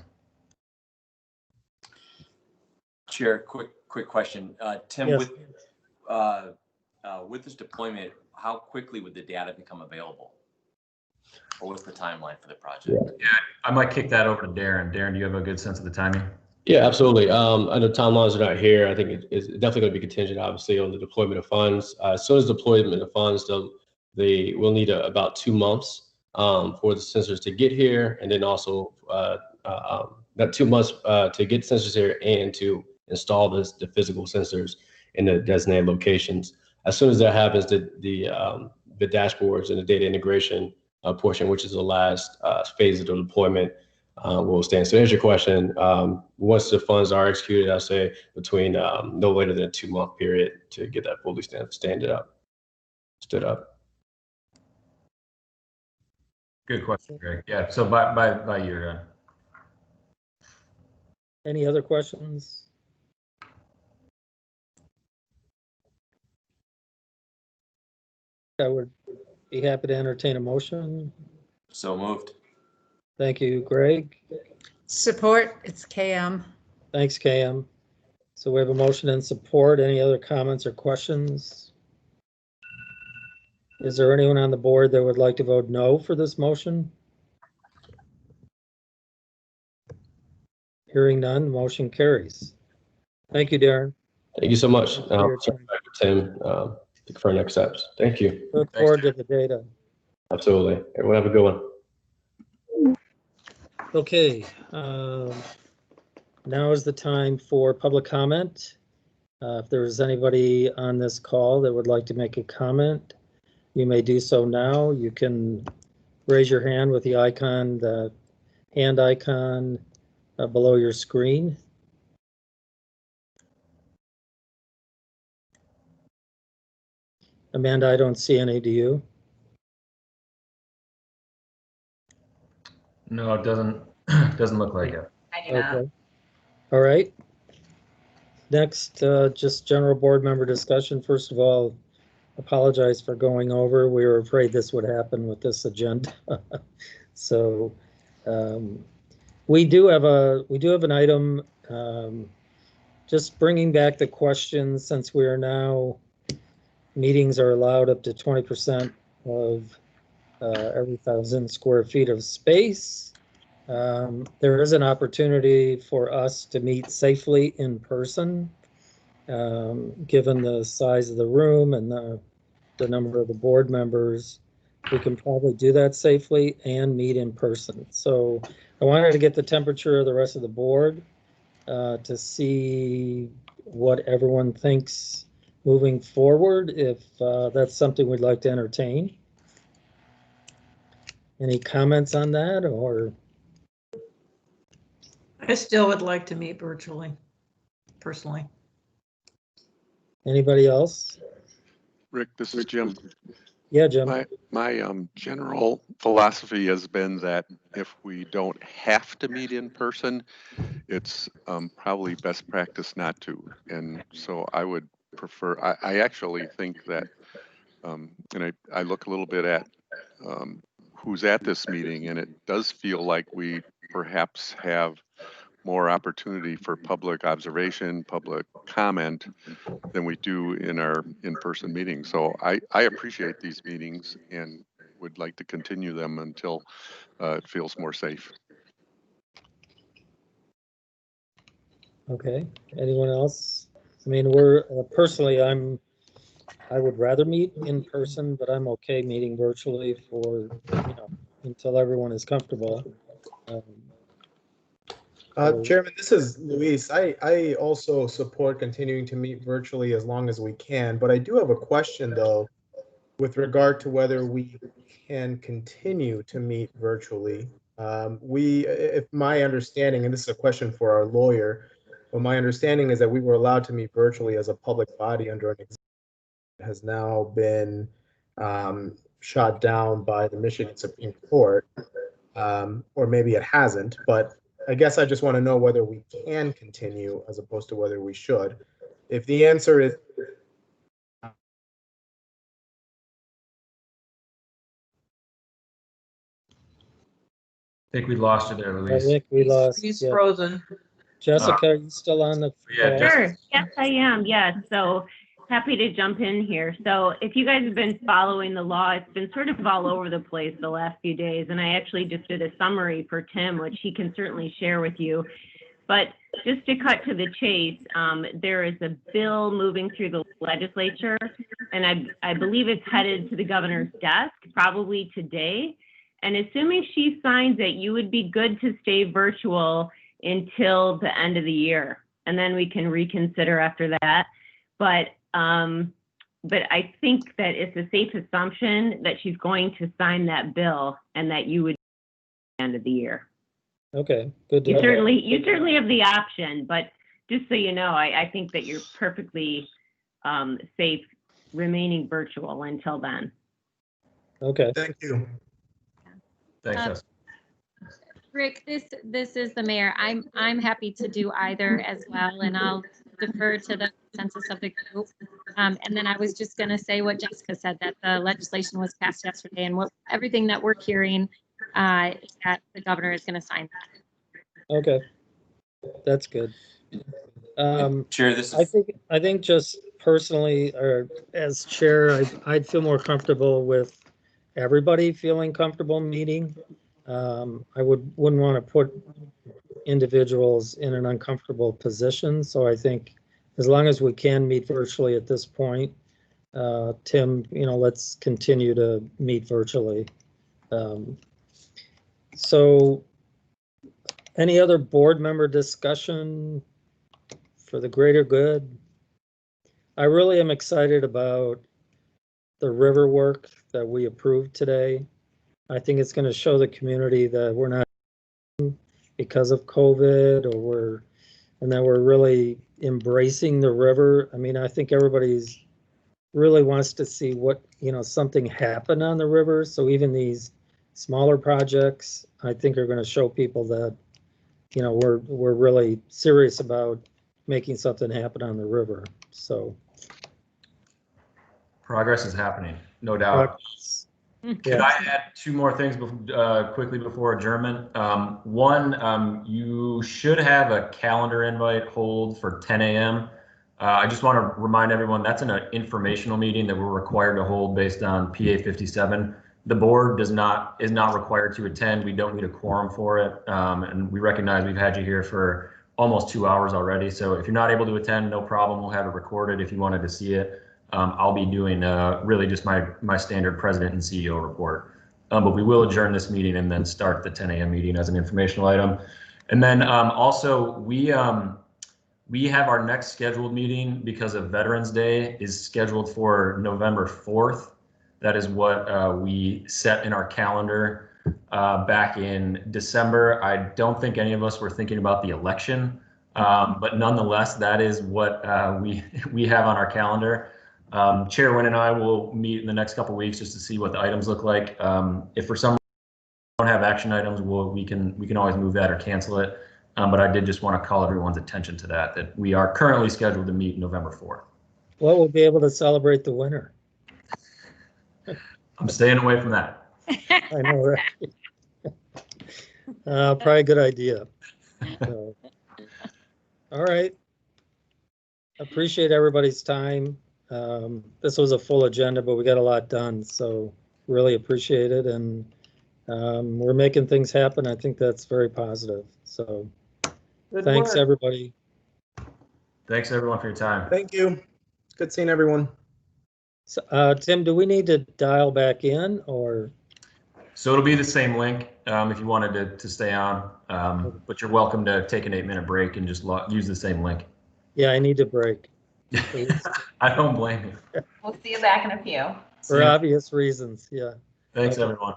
Chair, quick question. Tim, Yes. with this deployment, how quickly would the data become available? Or what's the timeline for the project? Yeah, I might kick that over to Darren. Darren, do you have a good sense of the timing? Yeah, absolutely. I know timelines are not here. I think it's definitely going to be contingent, obviously, on the deployment of funds. As soon as deployment of funds, they will need about 2 months for the sensors to get here, and then also not 2 months to get sensors here and to install the physical sensors in the designated locations. As soon as that happens, the dashboards and the data integration portion, which is the last phase of the deployment, will stand. So here's your question. Once the funds are executed, I'll say between no later than a 2-month period to get that fully stood up. Good question, Greg. Yeah, so by year end. Any other questions? I would be happy to entertain a motion. So moved. Thank you, Greg. Support, it's KM. Thanks, KM. So we have a motion and support. Any other comments or questions? Is there anyone on the board that would like to vote no for this motion? Hearing none, motion carries. Thank you, Darren. Thank you so much. Thanks for your time. Back to Tim for our next steps. Thank you. Look forward to the data. Absolutely. Everyone have a good one. Okay, now is the time for public comment. If there's anybody on this call that would like to make a comment, you may do so now. You can raise your hand with the icon, the hand icon below your screen. Amanda, I don't see any, do you? No, it doesn't look like it. I do not. Okay. All right. Next, just general board member discussion. First of all, apologize for going over. We were afraid this would happen with this agenda. So we do have an item, just bringing back the question, since we are now, meetings are allowed up to 20% of every 1,000 square feet of space. There is an opportunity for us to meet safely in person, given the size of the room and the number of the board members. We can probably do that safely and meet in person. So I wanted to get the temperature of the rest of the board to see what everyone thinks moving forward, if that's something we'd like to entertain. Any comments on that, or? I still would like to meet virtually, personally. Anybody else? Rick, this is Jim. Yeah, Jim. My general philosophy has been that if we don't have to meet in person, it's probably best practice not to. And so I would prefer, I actually think that, and I look a little bit at who's at this meeting, and it does feel like we perhaps have more opportunity for public observation, public comment than we do in our in-person meetings. So I appreciate these meetings and would like to continue them until it feels more safe. Okay, anyone else? I mean, we're personally, I would rather meet in person, but I'm okay meeting virtually for, until everyone is comfortable. Chairman, this is Luis. I also support continuing to meet virtually as long as we can, but I do have a question though, with regard to whether we can continue to meet virtually. If my understanding, and this is a question for our lawyer, but my understanding is that we were allowed to meet virtually as a public body under an exam that has now been shot down by the Michigan Supreme Court, or maybe it hasn't, but I guess I just want to know whether we can continue as opposed to whether we should. If the answer is I think we lost you there, Luis. I think we lost. He's yeah. frozen. Jessica, are you still on the Yeah, call? Sure. Yes, I am. Yes. So happy to jump in here. So if you guys have been following the law, it's been sort of all over the place the last few days. And I actually just did a summary for Tim, which he can certainly share with you. But just to cut to the chase, there is a bill moving through the legislature, and I believe it's headed to the governor's desk probably today. And assuming she signs it, you would be good to stay virtual until the end of the year. And then we can reconsider after that. But I think that it's a safe assumption that she's going to sign that bill and that you would at the end of the year. Okay, good. You certainly have the option, but just so you know, I think that you're perfectly safe remaining virtual until then. Okay. Thank you. Thanks, Jess. Rick, this is the mayor. I'm happy to do either as well, and I'll defer to the consensus of the group. And then I was just going to say what Jessica said, that the legislation was passed yesterday, and everything that we're hearing is that the governor is going to sign that. Okay, that's good. Chair, this is. I think just personally, or as chair, I'd feel more comfortable with everybody feeling comfortable meeting. I wouldn't want to put individuals in an uncomfortable position. So I think as long as we can meet virtually at this point, Tim, let's continue to meet virtually. So any other board member discussion for the greater good? I really am excited about the river work that we approved today. I think it's going to show the community that we're not because of COVID, and that we're really embracing the river. I mean, I think everybody's really wants to see something happen on the river. So even these smaller projects, I think are going to show people that, we're really serious about making something happen on the river. So progress is happening, no doubt. Could I add two more things quickly before adjournment? One, you should have a calendar invite hold for 10 a.m. I just want to remind everyone that's an informational meeting that we're required to hold based on PA 57. The board is not required to attend. We don't need a quorum for it. And we recognize we've had you here for almost 2 hours already. So if you're not able to attend, no problem. We'll have it recorded if you wanted to see it. I'll be doing really just my standard president and CEO report. But we will adjourn this meeting and then start the 10 a.m. meeting as an informational item. And then also we have our next scheduled meeting because of Veterans Day is scheduled for November 4th. That is what we set in our calendar back in December. I don't think any of us were thinking about the election, but nonetheless, that is what we have on our calendar. Chair Wynn and I will meet in the next couple of weeks just to see what the items look like. If for some reason we don't have action items, we can always move that or cancel it. But I did just want to call everyone's attention to that we are currently scheduled to meet November 4th. Well, we'll be able to celebrate the winter. I'm staying away from that. I know, right? Probably a good idea. So, all right. Appreciate everybody's time. This was a full agenda, but we got a lot done. So really appreciate it. And we're making things happen. I think that's very positive. So thanks, everybody. Thanks, everyone, for your time. Thank you. Good seeing everyone. So, Tim, do we need to dial back in or? So it'll be the same link if you wanted to stay on, but you're welcome to take an 8-minute break and just use the same link. Yeah, I need to break. I don't blame you. We'll see you back in a few. For obvious reasons, yeah. Thanks, everyone.